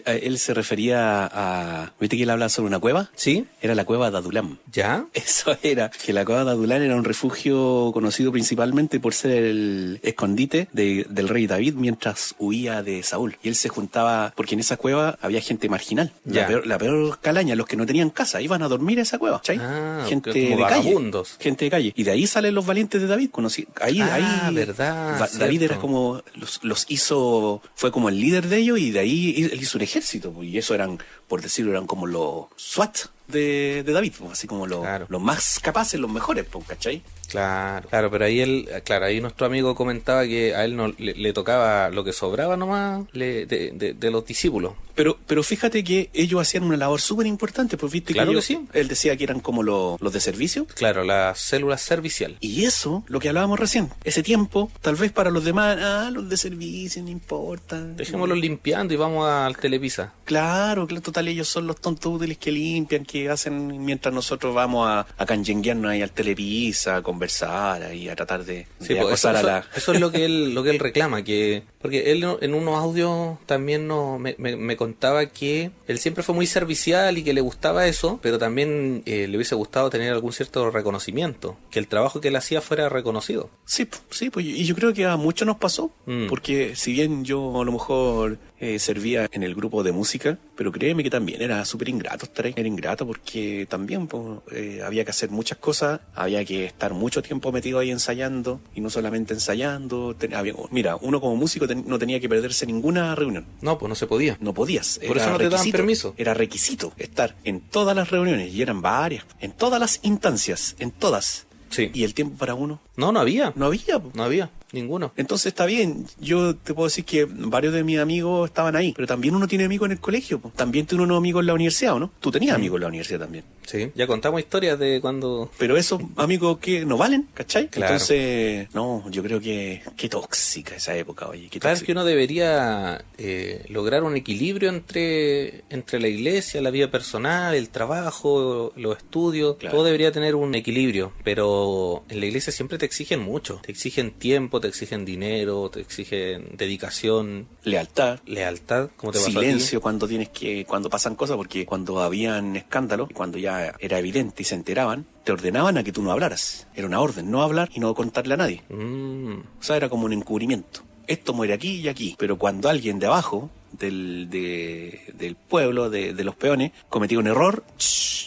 Él se refería a... ¿Viste que él habla sobre una cueva? Sí. Era la cueva de Adulam. ¿Ya? Eso era. Que la cueva de Adulam era un refugio conocido principalmente por ser el escondite del rey David mientras huía de Saúl. Y él se juntaba... Porque en esa cueva había gente marginal. La peor calaña, los que no tenían casa. Iban a dormir a esa cueva. ¿Chay? Gente de vagabundos. Calle. Gente de calle. Y de ahí salen los valientes de David. Ahí, verdad. David era como... Los hizo... Fue como el líder de ellos y de ahí él hizo un ejército. Y eso eran... Por decirlo, eran como los SWAT de David, así como los más capaces, los mejores, ¿cachai? Claro, pero ahí nuestro amigo comentaba que a él no le tocaba lo que sobraba nomás de los discípulos. Pero fíjate que ellos hacían una labor súper importante, pues viste claro que, que sí. Él decía que eran como los de servicio. Claro, la célula servicial. Y eso, lo que hablábamos recién, ese tiempo, tal vez para los demás, los de servicio, no importa. Dejémoslos limpiando y vamos al Telepizza. Claro, total, ellos son los tontos útiles que limpian, que hacen mientras nosotros vamos a canyenguearnos ahí al Telepizza, a conversar ahí, a tratar de acosar a la... Eso es lo que él reclama, porque él en unos audios también me contaba que él siempre fue muy servicial y que le gustaba eso, pero también le hubiese gustado tener algún cierto reconocimiento, que el trabajo que él hacía fuera reconocido. Sí, pues, y yo creo que a muchos nos pasó, porque si bien yo a lo mejor servía en el grupo de música, pero créeme que también era súper ingrato estar ahí. Era ingrato porque también había que hacer muchas cosas, había que estar mucho tiempo metido ahí ensayando, y no solamente ensayando. Mira, uno como músico no tenía que perderse ninguna reunión. No, pues no se podía. No podías. Por eso no te daban permiso. Era requisito estar en todas las reuniones, y eran varias, en todas las instancias, en todas. Sí. ¿Y el tiempo para uno? No había. No había. No había. Ninguno. Entonces está bien, yo te puedo decir que varios de mis amigos estaban ahí, pero también uno tiene amigos en el colegio, po. También tiene unos amigos en la universidad, ¿o no? Tú tenías amigos en la universidad también. Sí, ya contamos historias de cuando... Pero esos amigos que no valen, ¿cachai? Claro. Entonces, no, yo creo que qué tóxica esa época, oye. Qué Claro, tóxica. que uno debería lograr un equilibrio entre la iglesia, la vida personal, el trabajo, los estudios. Claro. Todo debería tener un equilibrio, pero en la iglesia siempre te exigen mucho. Te exigen tiempo, te exigen dinero, te exigen dedicación, Lealtad. como te pasó a ti. Silencio cuando pasan cosas, porque cuando habían escándalos, cuando ya era evidente y se enteraban, te ordenaban a que tú no hablaras. Era una orden, no hablar y no contarle a nadie. O sea, era como un encubrimiento. Esto muere aquí y aquí. Pero cuando alguien de abajo, del pueblo, de los peones, cometía un error,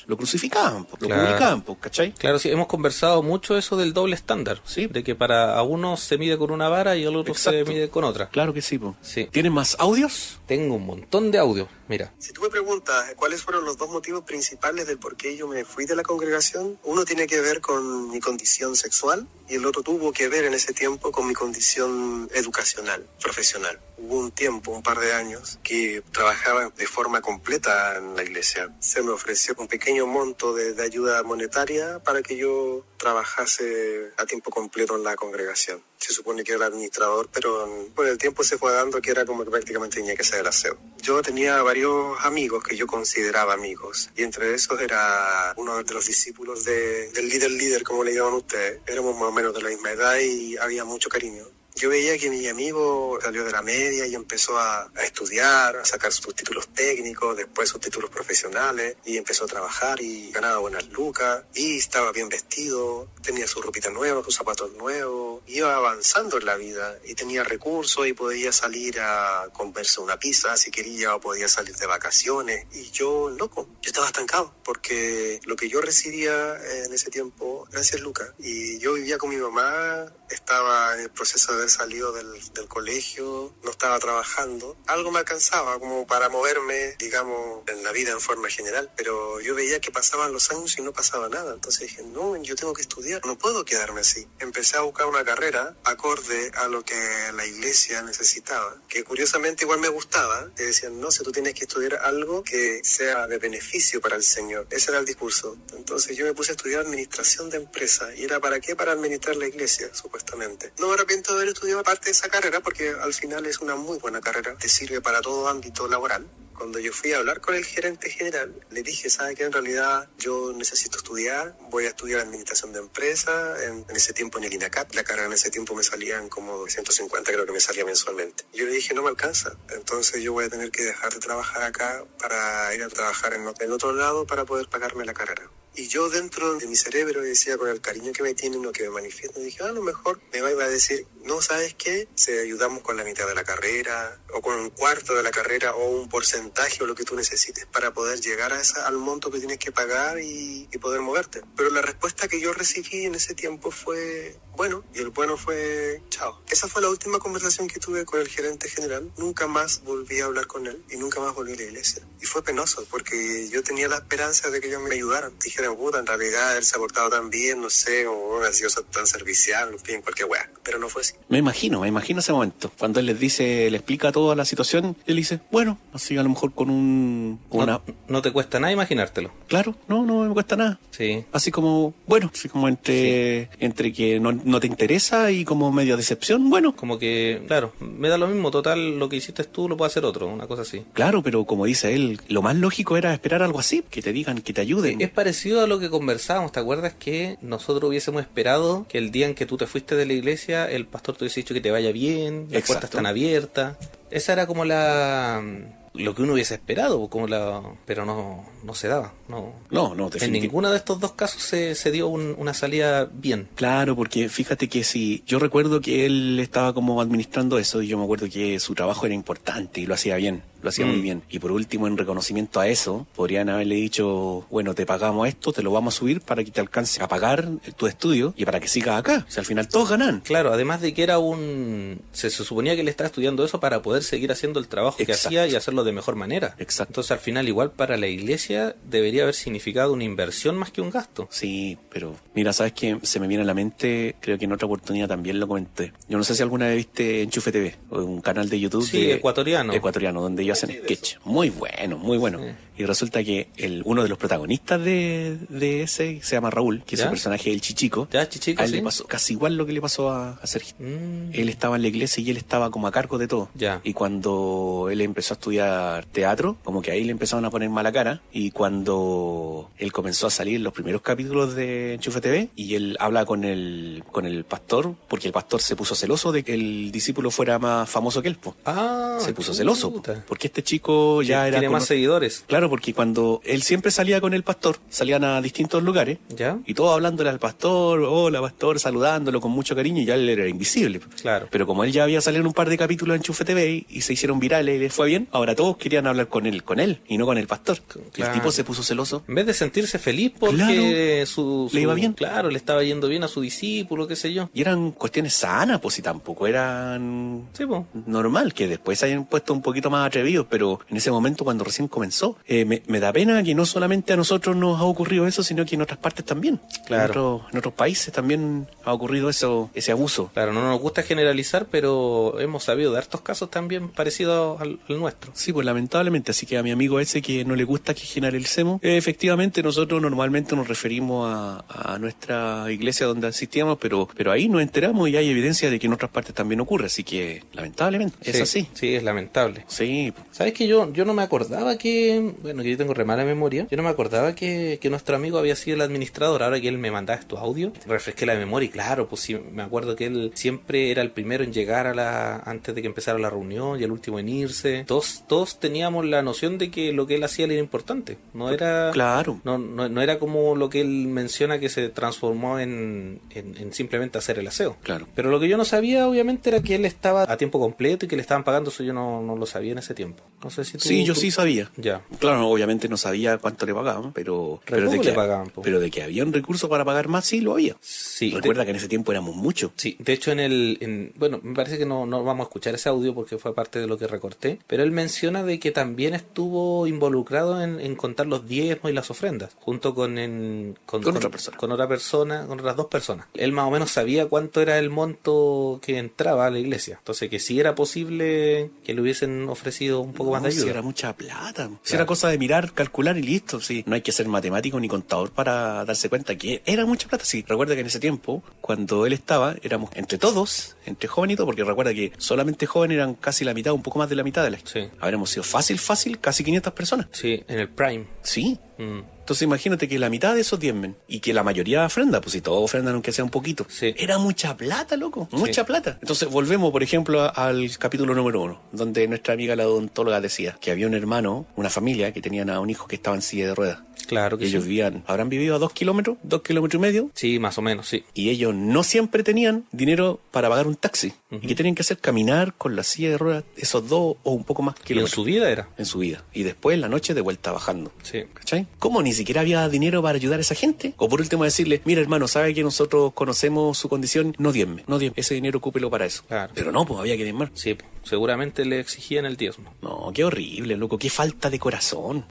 lo crucificaban, lo publicaban, ¿cachai? Claro, sí, hemos conversado mucho eso del doble estándar. Sí. De que para a uno se mide con una vara y al otro Exacto. se mide con otra. Claro que sí, po. Sí. ¿Tienes más audios? Tengo un montón de audio, mira. Si tú me preguntas cuáles fueron los dos motivos principales del por qué yo me fui de la congregación, uno tiene que ver con mi condición sexual y el otro tuvo que ver en ese tiempo con mi condición educacional, profesional. Hubo un tiempo, un par de años, que trabajaba de forma completa en la iglesia. Se me ofreció un pequeño monto de ayuda monetaria para que yo trabajase a tiempo completo en la congregación. Se supone que era administrador, pero con el tiempo se fue dando que era como que prácticamente tenía que hacer el aseo. Yo tenía varios amigos que yo consideraba amigos, y entre esos era uno de los discípulos del líder, como le llaman ustedes. Éramos más o menos de la misma edad y había mucho cariño. Yo veía que mi amigo salió de la media y empezó a estudiar, a sacar sus títulos técnicos, después sus títulos profesionales, y empezó a trabajar y ganaba buenas lucas, y estaba bien vestido, tenía su ropita nueva, sus zapatos nuevos, iba avanzando en la vida y tenía recursos y podía salir a comerse una pizza si quería, o podía salir de vacaciones. Y yo, loco, yo estaba estancado porque lo que yo recibía en ese tiempo, gracias lucas, y yo vivía con mi mamá, estaba en el proceso de haber salido del colegio, no estaba trabajando. Algo me alcanzaba como para moverme, digamos, en la vida en forma general, pero yo veía que pasaban los años y no pasaba nada. Entonces dije, no, yo tengo que estudiar, no puedo quedarme así. Empecé a buscar una carrera acorde a lo que la iglesia necesitaba, que curiosamente igual me gustaba. Te decían, no, si tú tienes que estudiar algo que sea de beneficio para el Señor. Ese era el discurso. Entonces yo me puse a estudiar administración de empresas. ¿Y era para qué? Para administrar la iglesia, supuestamente. No me arrepiento de haber estudiado parte de esa carrera porque al final es una muy buena carrera. Te sirve para todo ámbito laboral. Cuando yo fui a hablar con el gerente general, le dije, ¿sabe qué? En realidad yo necesito estudiar, voy a estudiar administración de empresas, en ese tiempo en el INACAP, la carrera en ese tiempo me salían como 150, creo que me salía mensualmente. Yo le dije, no me alcanza, entonces yo voy a tener que dejar de trabajar acá para ir a trabajar en otro lado para poder pagarme la carrera. Y yo dentro de mi cerebro decía, con el cariño que me tienen o que me manifiestan, dije, a lo mejor me va a decir, no, ¿sabes qué? Si ayudamos con la mitad de la carrera, o con un cuarto de la carrera, o un porcentaje, o lo que tú necesites para poder llegar al monto que tienes que pagar y poder moverte. Pero la respuesta que yo recibí en ese tiempo fue, bueno, y el bueno fue, chao. Esa fue la última conversación que tuve con el gerente general. Nunca más volví a hablar con él, y nunca más volví a la iglesia. Y fue penoso, porque yo tenía la esperanza de que ellos me ayudaran. Dijeron, puta, en realidad él se ha portado tan bien, no sé, o no ha sido tan servicial, en fin, cualquier weá. Pero no fue así. Me imagino ese momento. Cuando él le explica toda la situación, él dice, bueno, así a lo mejor con No te cuesta nada imaginártelo. Claro, no me cuesta nada. Sí. Así como, bueno, así como entre que no te interesa y como medio decepción, bueno. Como que, claro, me da lo mismo, total, lo que hiciste tú lo puede hacer otro, una cosa así. Claro, pero como dice él, lo más lógico era esperar algo así, que te digan, que te ayuden. Es parecido a lo que conversábamos, ¿te acuerdas que nosotros hubiésemos esperado que el día en que tú te fuiste de la iglesia, el pastor te hubiese dicho que te vaya bien, las puertas están abiertas? Esa era como lo que uno hubiese esperado, pero no se daba. No, en ninguno de estos dos casos se dio una salida bien. Claro, porque fíjate que si yo recuerdo que él estaba como administrando eso, y yo me acuerdo que su trabajo era importante y lo hacía bien. lo hacía muy bien. Y por último, en reconocimiento a eso, podrían haberle dicho, bueno, te pagamos esto, te lo vamos a subir para que te alcance a pagar tu estudio y para que sigas acá. O sea, al final todos ganan. Claro, además de que era se suponía que él estaba estudiando eso para poder seguir haciendo el trabajo que hacía y hacerlo de mejor manera. Exacto. Entonces, al final, igual para la iglesia debería haber significado una inversión más que un gasto. Sí, pero mira, ¿sabes qué? Se me viene a la mente, creo que en otra oportunidad también lo comenté. Yo no sé si alguna vez viste Enchufe TV, un canal de YouTube ecuatoriano, donde ellos hacen sketch. Muy bueno, muy bueno. Sí. Y resulta que uno de los protagonistas de ese se llama Raúl, que es su personaje, el Chichico. Ya, Chichico, a él le pasó casi igual lo que le pasó a Sergio. Él estaba en la iglesia y él estaba como a cargo de todo. Ya. Y cuando él empezó a estudiar teatro, como que ahí le empezaron a poner mala cara. Y cuando él comenzó a salir en los primeros capítulos de Enchufe TV, y él habla con el pastor, porque el pastor se puso celoso de que el discípulo fuera más famoso que él. Se puso celoso, porque este chico ya era... Tiene más seguidores. Claro, porque cuando él siempre salía con el pastor, salían a distintos lugares, ¿ya? Y todos hablándole al pastor, hola pastor, saludándolo con mucho cariño, y ya él era invisible. Claro. Pero como él ya había salido en un par de capítulos en Enchufe TV y se hicieron virales y les fue bien, ahora todos querían hablar con él y no con el pastor. Claro. El tipo se puso celoso. En vez de sentirse feliz porque le iba bien. Claro, le estaba yendo bien a su discípulo, qué sé yo. Y eran cuestiones sanas, pues, y tampoco eran normal, que después se hayan puesto un poquito más atrevidos, pero en ese momento cuando recién comenzó, me da pena que no solamente a nosotros nos ha ocurrido eso, sino que en otras partes también. Claro. En otros países también ha ocurrido ese abuso. Claro, no nos gusta generalizar, pero hemos sabido de hartos casos también parecidos al nuestro. Sí, pues lamentablemente, así que a mi amigo ese que no le gusta que generalicemos, efectivamente nosotros normalmente nos referimos a nuestra iglesia donde asistíamos, pero ahí nos enteramos y hay evidencia de que en otras partes también ocurre, así que lamentablemente es así. Sí, es lamentable. Sí. ¿Sabes que yo no me acordaba que yo tengo re mala memoria, yo no me acordaba que nuestro amigo había sido el administrador? Ahora que él me mandaba estos audios, refresqué la memoria y claro, pues sí, me acuerdo que él siempre era el primero en llegar antes de que empezara la reunión y el último en irse. Todos teníamos la noción de que lo que él hacía era importante, no era... Claro. No era como lo que él menciona, que se transformó en simplemente hacer el aseo. Claro. Pero lo que yo no sabía, obviamente, era que él estaba a tiempo completo y que le estaban pagando. Eso yo no lo sabía en ese tiempo. No sé si tú... Sí, yo sí sabía. Ya. Claro, obviamente no sabía cuánto le pagaban, pero de que había un recurso para pagar más, sí lo había. Sí. Recuerda que en ese tiempo éramos muchos. Sí, de hecho bueno, me parece que no vamos a escuchar ese audio porque fue parte de lo que recorté, pero él menciona de que también estuvo involucrado en contar los diezmos y las ofrendas, junto con otra persona. Con otras dos personas. Él más o menos sabía cuánto era el monto que entraba a la iglesia. Entonces que sí era posible que le hubiesen ofrecido un poco más de ayuda. Si era mucha plata. Claro. Si era cosa de mirar, calcular y listo. Sí. No hay que ser matemático ni contador para darse cuenta que era mucha plata. Sí. Recuerda que en ese tiempo, cuando él estaba, éramos entre todos, entre jóvenes y todo, porque recuerda que solamente jóvenes eran casi la mitad, un poco más de la mitad de la gente. Sí. Habremos sido fácil, casi 500 personas. Sí, en el prime. Sí. Entonces imagínate que la mitad de esos diezmen y que la mayoría ofrenda, pues si todos ofrendan aunque sea un poquito, era mucha plata, loco, mucha plata. Entonces volvemos, por ejemplo, al capítulo número 1, donde nuestra amiga la odontóloga decía que había un hermano, una familia que tenían a un hijo que estaba en silla de ruedas. Claro que ellos habrán vivido a 2 kilómetros y medio. Sí, más o menos, sí. Y ellos no siempre tenían dinero para pagar un taxi. Y que tenían que hacer caminar con la silla de ruedas esos 2 o un poco más kilómetros. ¿Y en su vida era? En su vida. Y después en la noche de vuelta bajando. Sí. ¿Cachai? ¿Cómo ni siquiera había dinero para ayudar a esa gente? O por último decirle, mira hermano, ¿sabe que nosotros conocemos su condición? No diezme. Ese dinero ocúpelo para eso. Claro. Pero no, pues había que diezmar. Sí, seguramente le exigían el diezmo. No, qué horrible, loco. Qué falta de corazón.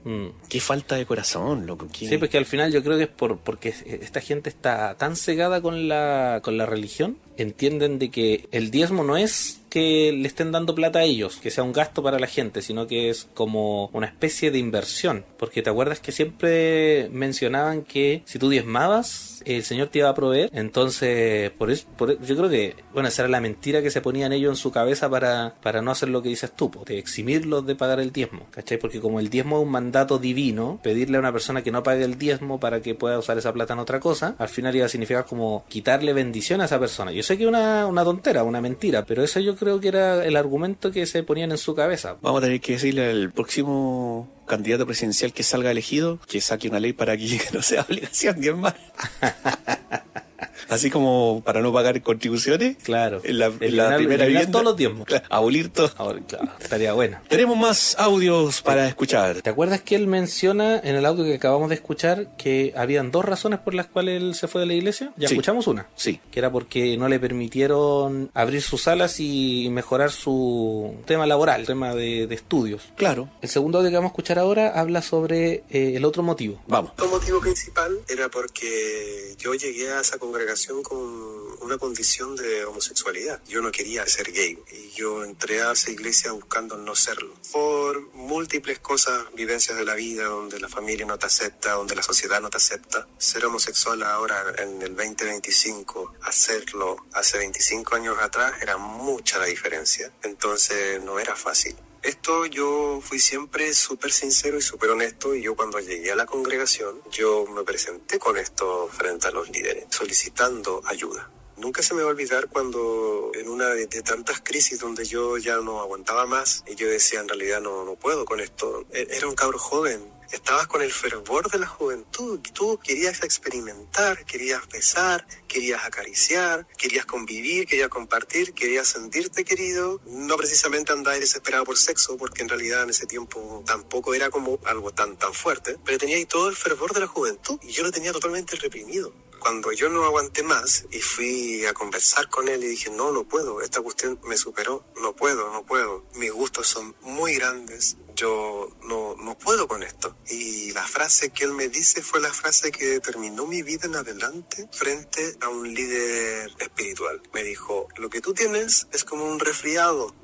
Qué falta de corazón, loco. Sí, pues que al final yo creo que es porque esta gente está tan cegada con la religión, entienden de que el diezmo no es que le estén dando plata a ellos, que sea un gasto para la gente, sino que es como una especie de inversión. Porque te acuerdas que siempre mencionaban que si tú diezmabas, el Señor te iba a proveer. Entonces, por eso yo creo que, bueno, esa era la mentira que se ponían ellos en su cabeza para no hacer lo que dices tú, de eximirlos de pagar el diezmo, ¿cachai? Porque como el diezmo es un mandato divino, pedirle a una persona que no pague el diezmo para que pueda usar esa plata en otra cosa, al final iba a significar como quitarle bendición a esa persona. Yo sé que es una tontera, una mentira, pero eso yo creo que era el argumento que se ponían en su cabeza. Vamos a tener que decirle al próximo candidato presidencial que salga elegido que saque una ley para que no sea obligación diezmar. Así como para no pagar contribuciones. Claro. En la primera vivienda. Todos los tiempos. Claro, abolir todo. Ahora, claro, estaría bueno. Tenemos más audios para escuchar. ¿Te acuerdas que él menciona en el audio que acabamos de escuchar que habían 2 razones por las cuales él se fue de la iglesia? Ya Sí. escuchamos una. Sí. Que era porque no le permitieron abrir sus salas y mejorar su tema laboral, tema de estudios. Claro. El segundo audio que vamos a escuchar ahora habla sobre el otro motivo. Vamos. El motivo principal era porque yo llegué a esa congregación con una condición de homosexualidad. Yo no quería ser gay y yo entré a esa iglesia buscando no serlo. Por múltiples cosas, vivencias de la vida, donde la familia no te acepta, donde la sociedad no te acepta. Ser homosexual ahora en el 2025, hacerlo hace 25 años atrás era mucha la diferencia. Entonces no era fácil. Esto yo fui siempre súper sincero y súper honesto, y yo cuando llegué a la congregación, yo me presenté con esto frente a los líderes, solicitando ayuda. Nunca se me va a olvidar cuando en una de tantas crisis donde yo ya no aguantaba más y yo decía en realidad no puedo con esto. Era un cabro joven. Estabas con el fervor de la juventud. Tú querías experimentar, querías besar, querías acariciar, querías convivir, querías compartir, querías sentirte querido. No precisamente andar desesperado por sexo, porque en realidad en ese tiempo tampoco era como algo tan fuerte. Pero tenía ahí todo el fervor de la juventud y yo lo tenía totalmente reprimido. Cuando yo no aguanté más y fui a conversar con él y dije, no puedo, esta cuestión me superó, no puedo, mis gustos son muy grandes, yo no puedo con esto. Y la frase que él me dice fue la frase que determinó mi vida en adelante frente a un líder espiritual. Me dijo, lo que tú tienes es como un resfriado,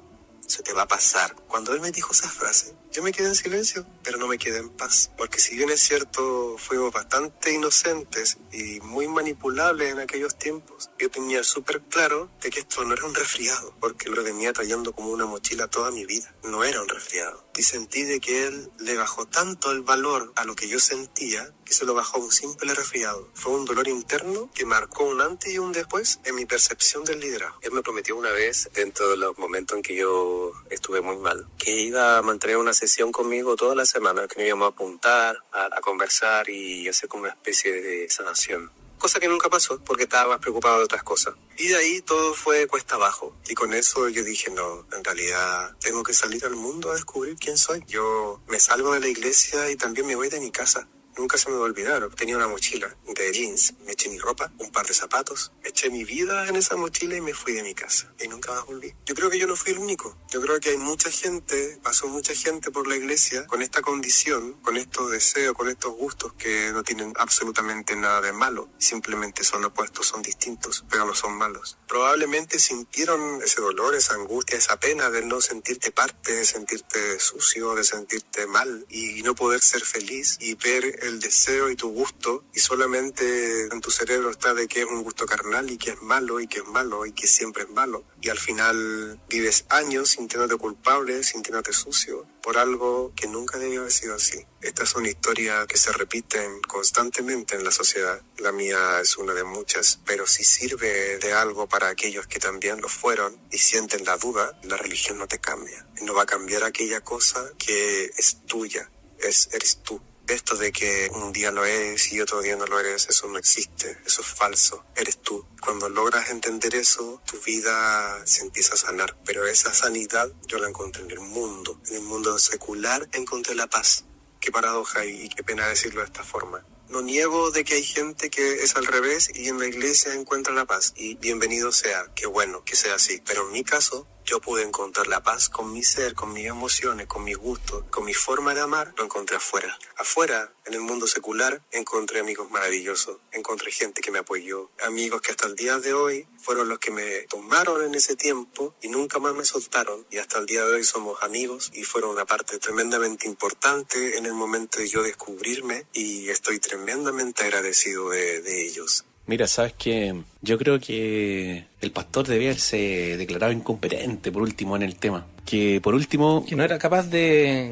se te va a pasar. Cuando él me dijo esa frase, yo me quedé en silencio, pero no me quedé en paz. Porque si bien es cierto, fuimos bastante inocentes y muy manipulables en aquellos tiempos, yo tenía súper claro de que esto no era un resfriado, porque lo venía trayendo como una mochila toda mi vida. No era un resfriado. Y sentí de que él le bajó tanto el valor a lo que yo sentía, que se lo bajó a un simple resfriado. Fue un dolor interno que marcó un antes y un después en mi percepción del liderazgo. Él me prometió una vez, dentro de los momentos en que yo estuve muy mal, que iba a mantener una sesión conmigo toda la semana, que nos íbamos a apuntar, a conversar y hacer como una especie de sanación. Cosa que nunca pasó porque estaba más preocupado de otras cosas. Y de ahí todo fue cuesta abajo. Y con eso yo dije, no, en realidad tengo que salir al mundo a descubrir quién soy. Yo me salgo de la iglesia y también me voy de mi casa. Nunca se me va a olvidar, tenía una mochila de jeans, me eché mi ropa, un par de zapatos, eché mi vida en esa mochila y me fui de mi casa. Y nunca más volví. Yo creo que yo no fui el único. Yo creo que hay mucha gente, pasó mucha gente por la iglesia con esta condición, con estos deseos, con estos gustos que no tienen absolutamente nada de malo. Simplemente son opuestos, son distintos, pero no son malos. Probablemente sintieron ese dolor, esa angustia, esa pena de no sentirte parte, de sentirte sucio, de sentirte mal y no poder ser feliz y ver el deseo y tu gusto, y solamente en tu cerebro está de que es un gusto carnal y que es malo y que es malo y que siempre es malo, y al final vives años sintiéndote culpable, sintiéndote sucio por algo que nunca debió haber sido así. Estas son historias que se repiten constantemente en la sociedad. La mía es una de muchas, pero si sirve de algo para aquellos que también lo fueron y sienten la duda, la religión no te cambia. No va a cambiar aquella cosa que es tuya, eres tú. Esto de que un día lo eres y otro día no lo eres, eso no existe, eso es falso, eres tú. Cuando logras entender eso, tu vida se empieza a sanar. Pero esa sanidad yo la encontré en el mundo secular encontré la paz. Qué paradoja y qué pena decirlo de esta forma. No niego de que hay gente que es al revés y en la iglesia encuentra la paz. Y bienvenido sea, qué bueno que sea así. Pero en mi caso, yo pude encontrar la paz con mi ser, con mis emociones, con mis gustos, con mi forma de amar. Lo encontré afuera. Afuera, en el mundo secular, encontré amigos maravillosos. Encontré gente que me apoyó. Amigos que hasta el día de hoy fueron los que me tomaron en ese tiempo y nunca más me soltaron. Y hasta el día de hoy somos amigos y fueron una parte tremendamente importante en el momento de yo descubrirme, y estoy tremendamente agradecido de ellos. Mira, sabes que yo creo que el pastor debía haberse declarado incompetente por último en el tema. que por último... Que no era capaz de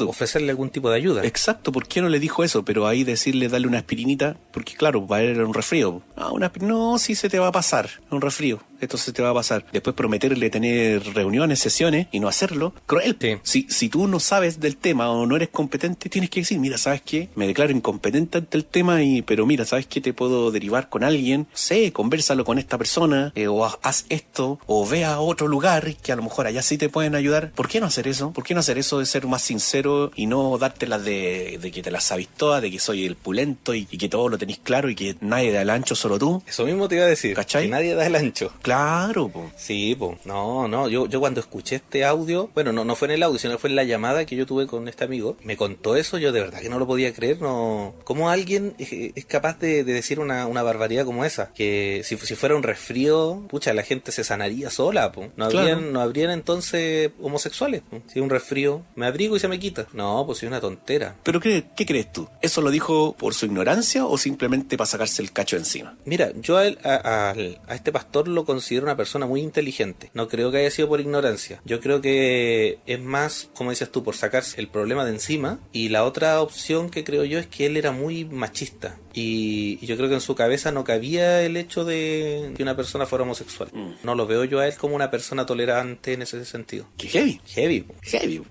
ofrecerle algún tipo de ayuda. Exacto, ¿por qué no le dijo eso? Pero ahí decirle, darle una aspirinita, porque claro, para él era un resfrío. No, sí se te va a pasar, un resfrío. Esto se te va a pasar. Después prometerle tener reuniones, sesiones y no hacerlo, cruel. Sí. Si tú no sabes del tema o no eres competente, tienes que decir, mira, ¿sabes qué? Me declaro incompetente ante el tema, pero mira, ¿sabes qué? Te puedo derivar con alguien, convérsalo con esta persona, o haz esto, o ve a otro lugar que a lo mejor allá sí te pueden ayudar. ¿Por qué no hacer eso? ¿Por qué no hacer eso de ser más sincero y no dártelas de que te las sabes todas, de que soy el pulento y que todo lo tenés claro y que nadie da el ancho, solo tú? Eso mismo te iba a decir, ¿cachai? Que nadie da el ancho. Claro, po. Sí, po. No, yo cuando escuché este audio, bueno, no fue en el audio, sino fue en la llamada que yo tuve con este amigo, me contó eso, yo de verdad que no lo podía creer, no. ¿Cómo alguien es capaz de decir una barbaridad como esa? Que si fuera un resfrío, pucha, la gente se sanaría sola, po. No habrían entonces homosexuales, po. Si un resfrío, me abrigo y se me quita. No, pues es una tontera. ¿Pero qué crees tú? ¿Eso lo dijo por su ignorancia o simplemente para sacarse el cacho encima? Mira, yo a este pastor lo considero una persona muy inteligente. No creo que haya sido por ignorancia. Yo creo que es más, como dices tú, por sacarse el problema de encima. Y la otra opción que creo yo es que él era muy machista. Y yo creo que en su cabeza no cabía el hecho de que una persona fuera homosexual. No lo veo yo a él como una persona tolerante en ese sentido. ¡Qué heavy! Heavy.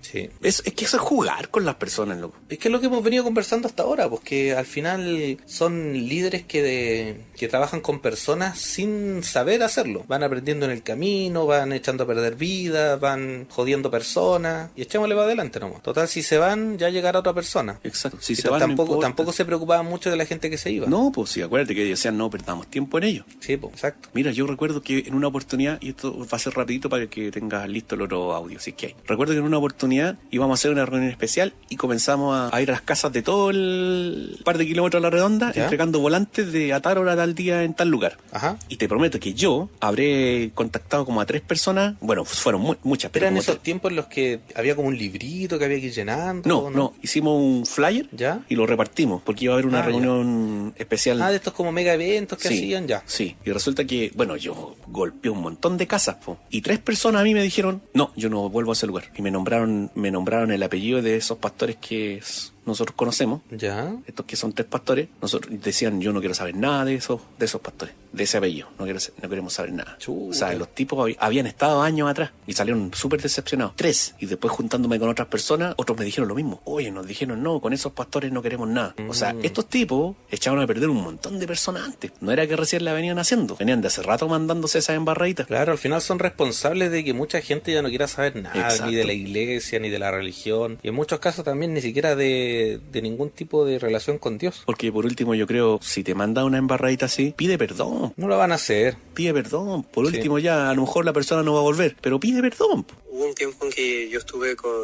Sí. Es que eso es jugar con las personas, loco. Es que es lo que hemos venido conversando hasta ahora, pues que al final son líderes que trabajan con personas sin saber hacerlo. Van aprendiendo en el camino, van echando a perder vidas, van jodiendo personas y echémosle para adelante nomás. Total, si se van, ya llegará otra persona. Exacto. Si se van, tampoco se preocupaban mucho de la gente que se iba. No, pues sí, acuérdate que decían no perdamos tiempo en ello. Sí, pues, exacto. Mira, yo recuerdo que en una oportunidad, y esto va a ser rapidito para que tengas listo el otro audio, si es que hay. Recuerdo que en una oportunidad íbamos a hacer una reunión especial y comenzamos a ir a las casas de todo el par de kilómetros a la redonda, ¿ya? Entregando volantes de a tal hora, tal día, en tal lugar. Ajá. Y te prometo que yo habré contactado como a 3 personas, bueno, fueron muchas. Pero ¿eran esos tiempos en los que había como un librito que había que ir llenando? No, hicimos un flyer, ¿ya? Y lo repartimos, porque iba a haber una reunión especial. De estos como mega eventos que hacían, ya. Sí, y resulta que, bueno, yo golpeé un montón de casas, y 3 personas a mí me dijeron, no, yo no vuelvo a ese lugar. Y me nombraron el apellido de esos pastores que nosotros conocemos, ya. Estos que son 3 pastores, nosotros decían, yo no quiero saber nada de esos pastores, de ese apellido, no queremos saber nada. Chuta. O sea, los tipos habían estado años atrás y salieron súper decepcionados. 3, y después juntándome con otras personas, otros me dijeron lo mismo. Oye, nos dijeron, no, con esos pastores no queremos nada. O sea, estos tipos echaban a perder un montón de personas antes. No era que recién la venían haciendo, venían de hace rato mandándose esas embarraditas. Claro, al final son responsables de que mucha gente ya no quiera saber nada. Exacto. Ni de la iglesia, ni de la religión, y en muchos casos también ni siquiera de ningún tipo de relación con Dios. Porque por último yo creo, si te manda una embarradita así, pide perdón. No lo van a hacer. Pide perdón. Por último ya a lo mejor la persona no va a volver, pero pide perdón. Hubo un tiempo en que yo estuve con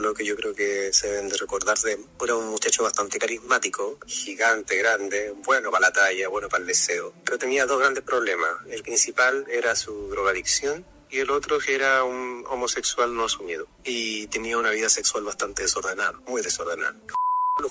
lo que yo creo que se deben de recordar de... Era un muchacho bastante carismático, gigante, grande, bueno para la talla, bueno para el deseo. Pero tenía 2 grandes problemas. El principal era su drogadicción y el otro que era un homosexual no asumido. Y tenía una vida sexual bastante desordenada, muy desordenada.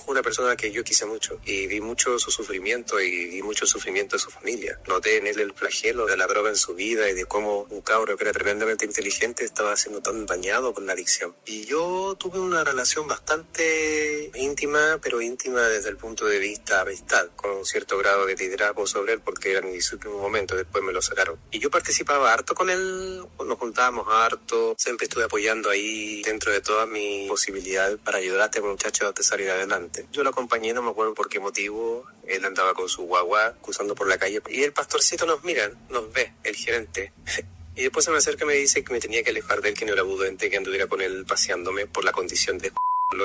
Fue una persona que yo quise mucho y vi mucho su sufrimiento y vi mucho sufrimiento de su familia. Noté en él el flagelo de la droga en su vida y de cómo un cabro que era tremendamente inteligente estaba siendo tan dañado con la adicción. Y yo tuve una relación bastante íntima, pero íntima desde el punto de vista amistad, con un cierto grado de liderazgo sobre él porque era en mis últimos momentos, después me lo sacaron. Y yo participaba harto con él, nos juntábamos harto, siempre estuve apoyando ahí dentro de todas mis posibilidades para ayudar a este muchacho a salir adelante. Yo lo acompañé, no me acuerdo por qué motivo. Él andaba con su guagua cruzando por la calle y el pastorcito nos mira, nos ve, el gerente. Y después se me acerca y me dice que me tenía que alejar de él, que no era prudente que anduviera con él paseándome por la condición de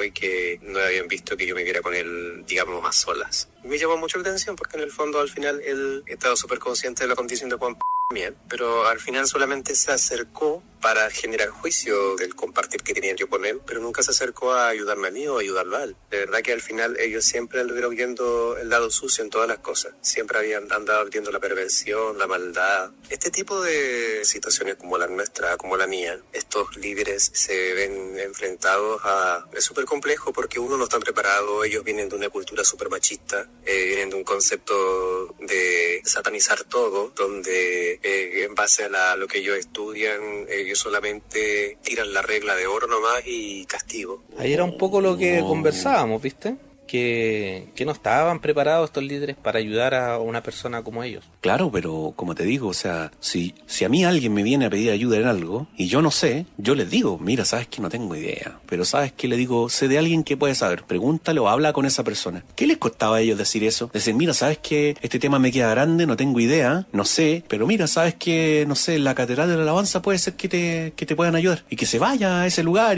y que no habían visto que yo me viera con él, digamos, a solas. Y me llamó mucho la atención porque en el fondo al final él estaba súper consciente de la condición de Juan bien, pero al final solamente se acercó para generar juicio del compartir que tenía yo con él, pero nunca se acercó a ayudarme a mí o a ayudarlo a él. De verdad que al final ellos siempre anduvieron viendo el lado sucio en todas las cosas. Siempre habían andado viendo la perversión, la maldad. Este tipo de situaciones como la nuestra, como la mía, estos líderes se ven enfrentados a... Es súper complejo porque uno no está preparado, ellos vienen de una cultura súper machista, vienen de un concepto de satanizar todo, donde en base a lo que ellos estudian, ellos Ellos solamente tiran la regla de oro nomás y castigo. Ahí era un poco lo que conversábamos, ¿viste? Que no estaban preparados estos líderes para ayudar a una persona como ellos. Claro, pero como te digo, o sea, si a mí alguien me viene a pedir ayuda en algo y yo no sé, yo les digo, mira, sabes que no tengo idea, pero sabes que le digo, sé de alguien que puede saber, pregúntale o habla con esa persona. ¿Qué les costaba a ellos decir eso? Decir, mira, sabes que este tema me queda grande, no tengo idea, no sé, pero mira, sabes que, no sé, la Catedral de la Alabanza puede ser que te puedan ayudar y que se vaya a ese lugar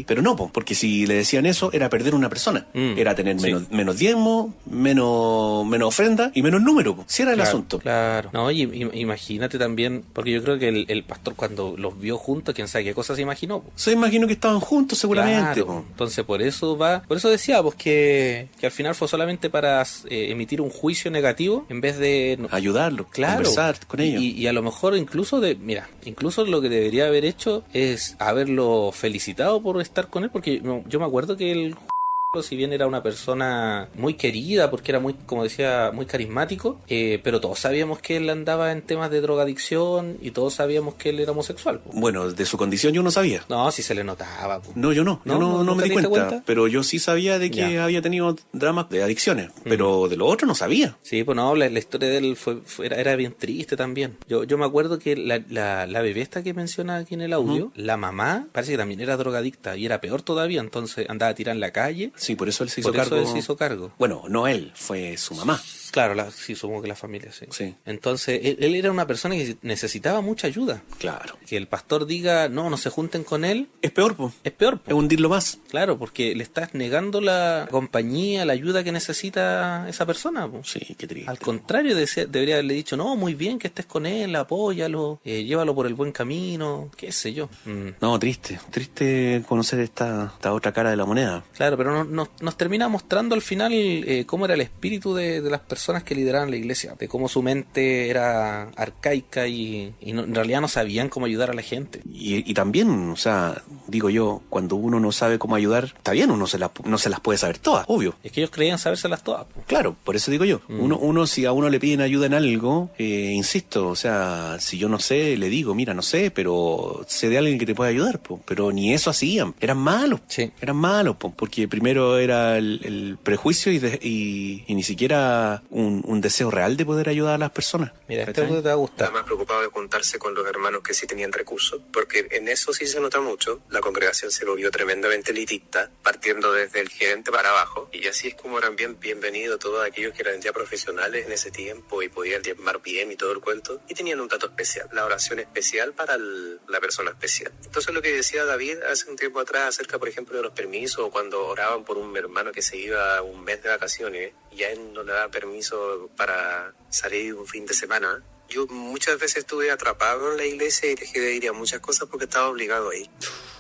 pero no, porque si le decían eso era perder una persona, era tener menos diezmo, menos ofrenda y menos número. Si era el asunto. Claro. No, y imagínate también, porque yo creo que el pastor cuando los vio juntos, quién sabe qué cosa se imaginó. Se imaginó que estaban juntos seguramente. Claro. Entonces por eso decía pues que al final fue solamente para emitir un juicio negativo en vez de ayudarlos, claro, conversar con ellos. Y a lo mejor incluso lo que debería haber hecho es haberlo felicitado por estar con él, porque yo me acuerdo que el si bien era una persona muy querida porque era muy, como decía, muy carismático, pero todos sabíamos que él andaba en temas de drogadicción y todos sabíamos que él era homosexual. Bueno, de su condición yo no sabía. No, sí se le notaba. No, yo no me di cuenta, pero yo sí sabía de que había tenido dramas de adicciones, pero de lo otro no sabía. Sí, pues no, la historia de él era bien triste también. Yo me acuerdo que la bebé esta que menciona aquí en el audio, la mamá parece que también era drogadicta y era peor todavía, entonces andaba tirada en la calle. Sí, por eso él se hizo cargo. Bueno, no él, fue su mamá. Claro, sí, supongo que la familia, sí. Entonces, él era una persona que necesitaba mucha ayuda. Claro. Que el pastor diga, no se junten con él. Es peor, po. Es peor, po. Es hundirlo más. Claro, porque le estás negando la compañía, la ayuda que necesita esa persona, po. Sí, qué triste. Al contrario, debería haberle dicho, no, muy bien que estés con él, apóyalo, llévalo por el buen camino, qué sé yo. No, triste conocer esta otra cara de la moneda. Claro, pero nos termina mostrando al final cómo era el espíritu de las personas que lideraban la iglesia, de cómo su mente era arcaica y en realidad no sabían cómo ayudar a la gente. Y también, o sea, digo yo, cuando uno no sabe cómo ayudar, está bien, uno no se las puede saber todas, obvio. Es que ellos creían sabérselas todas. Claro, por eso digo yo, uno si a uno le piden ayuda en algo, insisto, o sea, si yo no sé, le digo, mira, no sé, pero sé de alguien que te puede ayudar, pero ni eso hacían, eran malos, porque primero era el prejuicio y ni siquiera un deseo real de poder ayudar a las personas. Mira, este te va a gustar. Estaba más preocupado de juntarse con los hermanos que sí tenían recursos, porque en eso sí se nota mucho. La congregación se volvió tremendamente elitista, partiendo desde el gerente para abajo, y así es como eran bienvenidos todos aquellos que eran ya profesionales en ese tiempo y podían diezmar bien y todo el cuento, y tenían un trato especial, la oración especial para la persona especial. Entonces lo que decía David hace un tiempo atrás acerca, por ejemplo, de los permisos, o cuando oraban por un hermano que se iba un mes de vacaciones y a él no le da permiso para salir un fin de semana. Yo muchas veces estuve atrapado en la iglesia y dejé de ir a muchas cosas porque estaba obligado a ir.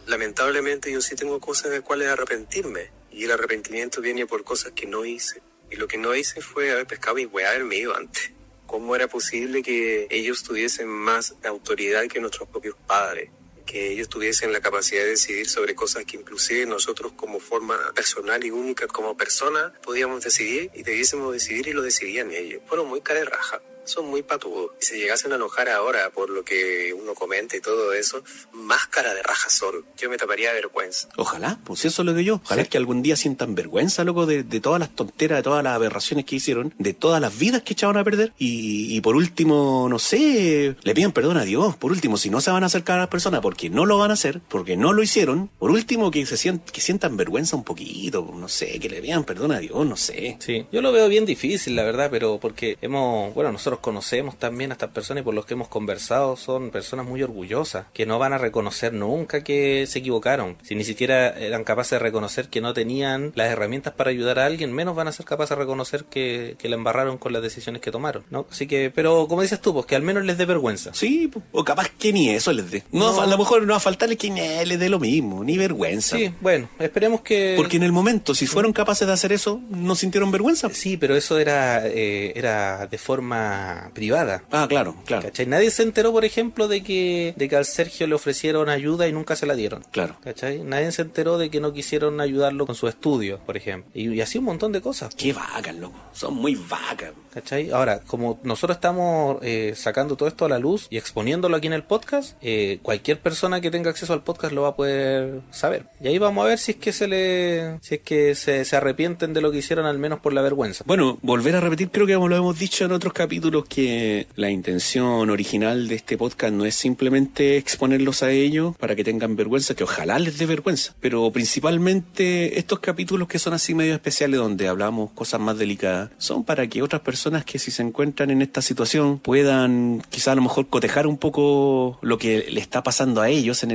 Lamentablemente yo sí tengo cosas de las cuales arrepentirme, y el arrepentimiento viene por cosas que no hice. Y lo que no hice fue haber pescado mi hueá, haberme ido antes. ¿Cómo era posible que ellos tuviesen más autoridad que nuestros propios padres? Que ellos tuviesen la capacidad de decidir sobre cosas que inclusive nosotros como forma personal y única como persona podíamos decidir y debiésemos decidir, y lo decidían ellos. Fueron muy cara de raja. Son muy patudos. Si se llegasen a enojar ahora por lo que uno comenta y todo eso, más cara de raja son. Yo me taparía de vergüenza. Ojalá, pues eso es lo que yo. Ojalá que algún día sientan vergüenza, loco, de todas las tonteras, de todas las aberraciones que hicieron, de todas las vidas que echaban a perder. Y por último, no sé, le pidan perdón a Dios. Por último, si no se van a acercar a las personas porque no lo van a hacer, porque no lo hicieron, por último, que sientan vergüenza un poquito, no sé, que le pidan perdón a Dios, no sé. Sí, yo lo veo bien difícil, la verdad, pero porque nosotros conocemos también a estas personas, y por los que hemos conversado son personas muy orgullosas, que no van a reconocer nunca que se equivocaron. Si ni siquiera eran capaces de reconocer que no tenían las herramientas para ayudar a alguien, menos van a ser capaces de reconocer que la embarraron con las decisiones que tomaron, ¿no? Así que, pero como dices tú, pues que al menos les dé vergüenza. Sí, o capaz que ni eso les dé. No. A lo mejor no va a faltarle que les dé lo mismo, ni vergüenza. Sí, bueno, esperemos que... Porque en el momento, si fueron capaces de hacer eso, no sintieron vergüenza. Sí, pero eso era de forma forma privada. Ah, claro. ¿Cachai? Nadie se enteró, por ejemplo, de que al Sergio le ofrecieron ayuda y nunca se la dieron. Claro. ¿Cachai? Nadie se enteró de que no quisieron ayudarlo con su estudio, por ejemplo. Y así un montón de cosas. Qué vacas, loco. Son muy vacas. ¿Cachai? Ahora, como nosotros estamos sacando todo esto a la luz y exponiéndolo aquí en el podcast, cualquier persona que tenga acceso al podcast lo va a poder saber. Y ahí vamos a ver si es que se arrepienten de lo que hicieron, al menos por la vergüenza. Bueno, volver a repetir, creo que como lo hemos dicho en otros capítulos, que la intención original de este podcast no es simplemente exponerlos a ellos para que tengan vergüenza, que ojalá les dé vergüenza, pero principalmente estos capítulos que son así medio especiales, donde hablamos cosas más delicadas, son para que otras personas que si se encuentran en esta situación puedan quizá a lo mejor cotejar un poco lo que le está pasando a ellos en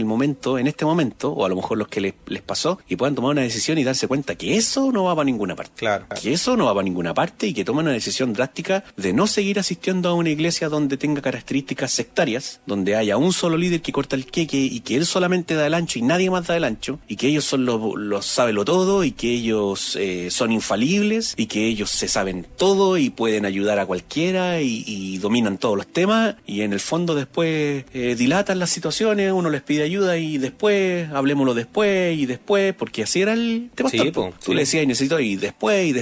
este momento, o a lo mejor los que les pasó, y puedan tomar una decisión y darse cuenta que eso no va para ninguna parte. Claro. Que eso no va para ninguna parte, y que tomen una decisión drástica de no seguir asistiendo a una iglesia donde tenga características sectarias, donde haya un solo líder que corta el queque y que él solamente da el ancho y nadie más da el ancho, y que ellos son los sábelo todo, y que ellos son infalibles, y que ellos se saben todo y pueden ayudar a cualquiera y dominan todos los temas, y en el fondo después dilatan las situaciones, uno les pide ayuda y después, hablemoslo después y después, porque así era el tema. Sí, Tú le decías, necesito y después.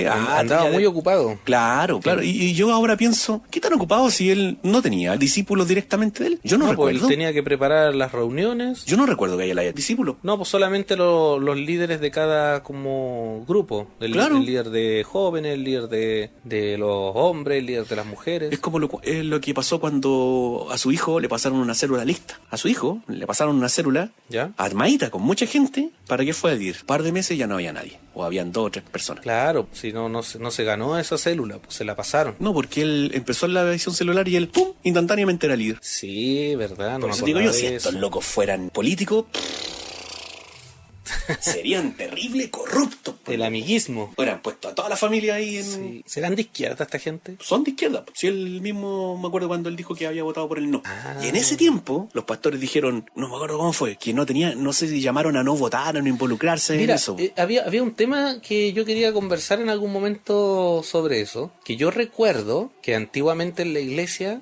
Andaba muy ocupado. Claro. Y yo ahora pienso, ¿qué tan ocupado si él no tenía discípulos directamente de él? Yo no recuerdo. Pues él tenía que preparar las reuniones. Yo no recuerdo que haya discípulos. No, pues solamente los líderes de cada como grupo. El líder de jóvenes, el líder de los hombres, el líder de las mujeres. Es como lo que pasó cuando a su hijo le pasaron una célula lista. A su hijo le pasaron una célula armadita con mucha gente para que fuera a líder. Un par de meses ya no había nadie. O habían 2 o 3 personas. Claro, si no se ganó esa célula, pues se la pasaron. No, porque él empezó en la visión celular y él, ¡pum!, instantáneamente era líder. Sí, verdad. Por eso digo yo, si estos locos fueran políticos, serían terrible corruptos. El amiguismo. Hubieran puesto a toda la familia ahí en... Sí. ¿Serán de izquierda esta gente? Son de izquierda. Si él mismo, me acuerdo cuando él dijo que había votado por el no. Y en ese tiempo, los pastores dijeron, no me acuerdo cómo fue, que no sé si llamaron a no votar, a no involucrarse en eso. Había un tema que yo quería conversar en algún momento sobre eso, que yo recuerdo que antiguamente en la iglesia,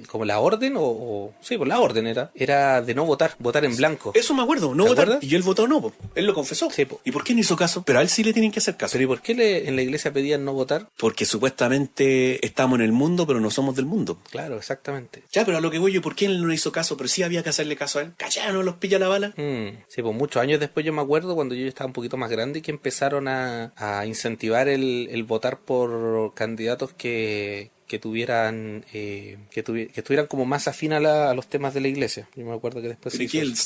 como la orden, la orden era de no votar en blanco. Eso me acuerdo, no votar. ¿Acuerdas? Y él votó no, él lo confesó. Sí, ¿Y por qué no hizo caso? Pero a él sí le tienen que hacer caso. ¿Pero y por qué en la iglesia pedían no votar? Porque supuestamente estamos en el mundo, pero no somos del mundo. Claro, exactamente. Ya, pero a lo que voy yo, ¿por qué él no hizo caso? Pero sí había que hacerle caso a él. ¿Cachai? ¿No los pilla la bala? Sí, pues muchos años después yo me acuerdo cuando yo estaba un poquito más grande que empezaron a incentivar el votar por candidatos que tuvieran que estuvieran como más afín a los temas de la iglesia. Yo me acuerdo que después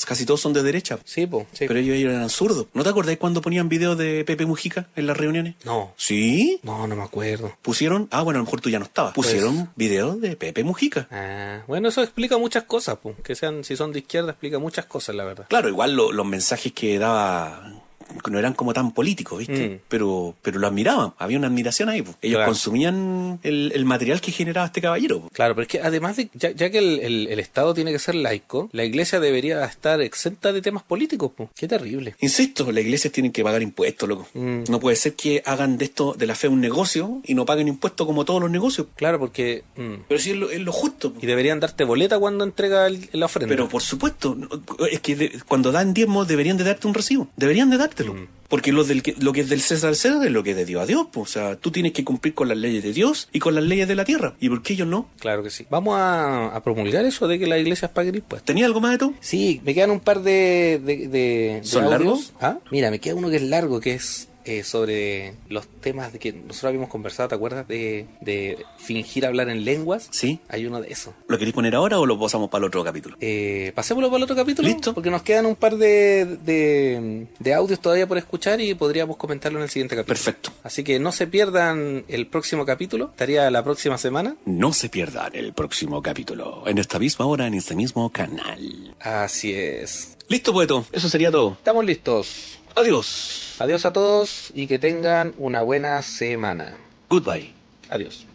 casi todos son de derecha. Sí, pues. Sí. Pero ellos eran zurdos. ¿No te acordáis cuando ponían videos de Pepe Mujica en las reuniones? No. ¿Sí? No me acuerdo. Pusieron, bueno, a lo mejor tú ya no estabas. Pusieron videos de Pepe Mujica. Bueno, eso explica muchas cosas, pues. Si son de izquierda explica muchas cosas, la verdad. Claro, igual los mensajes que daba no eran como tan políticos, ¿viste? Pero lo admiraban, había una admiración ahí, pues. Ellos consumían el material que generaba este caballero, pues. Claro, pero es que además de, ya que el Estado tiene que ser laico, la iglesia debería estar exenta de temas políticos, pues. Qué terrible. Insisto, las iglesias tienen que pagar impuestos, loco. No puede ser que hagan de esto, de la fe, un negocio y no paguen impuestos como todos los negocios. Claro, porque... Pero sí es lo justo, pues. Y deberían darte boleta cuando entrega la ofrenda. Pero por supuesto, es que cuando dan diezmo deberían de darte un recibo, deberían de dártelo. Porque lo que es del César al César es lo que es de Dios a Dios, pues. O sea, tú tienes que cumplir con las leyes de Dios y con las leyes de la tierra. ¿Y por qué ellos no? Claro que sí. Vamos a promulgar eso de que las iglesias paguen impuestos. ¿Tenía algo más de todo? Sí, me quedan un par de ¿Son audios. largos? Mira, me queda uno que es largo, que es sobre los temas de que nosotros habíamos conversado, ¿te acuerdas? De fingir hablar en lenguas. Sí. Hay uno de esos. ¿Lo queréis poner ahora o lo pasamos para el otro capítulo? Pasémoslo para el otro capítulo. ¿Listo? Porque nos quedan un par de audios todavía por escuchar y podríamos comentarlo en el siguiente capítulo. Perfecto. Así que no se pierdan el próximo capítulo. Estaría la próxima semana. No se pierdan el próximo capítulo. En esta misma hora, en este mismo canal. Así es. Listo, poeto. Eso sería todo. Estamos listos. Adiós. Adiós a todos y que tengan una buena semana. Goodbye. Adiós.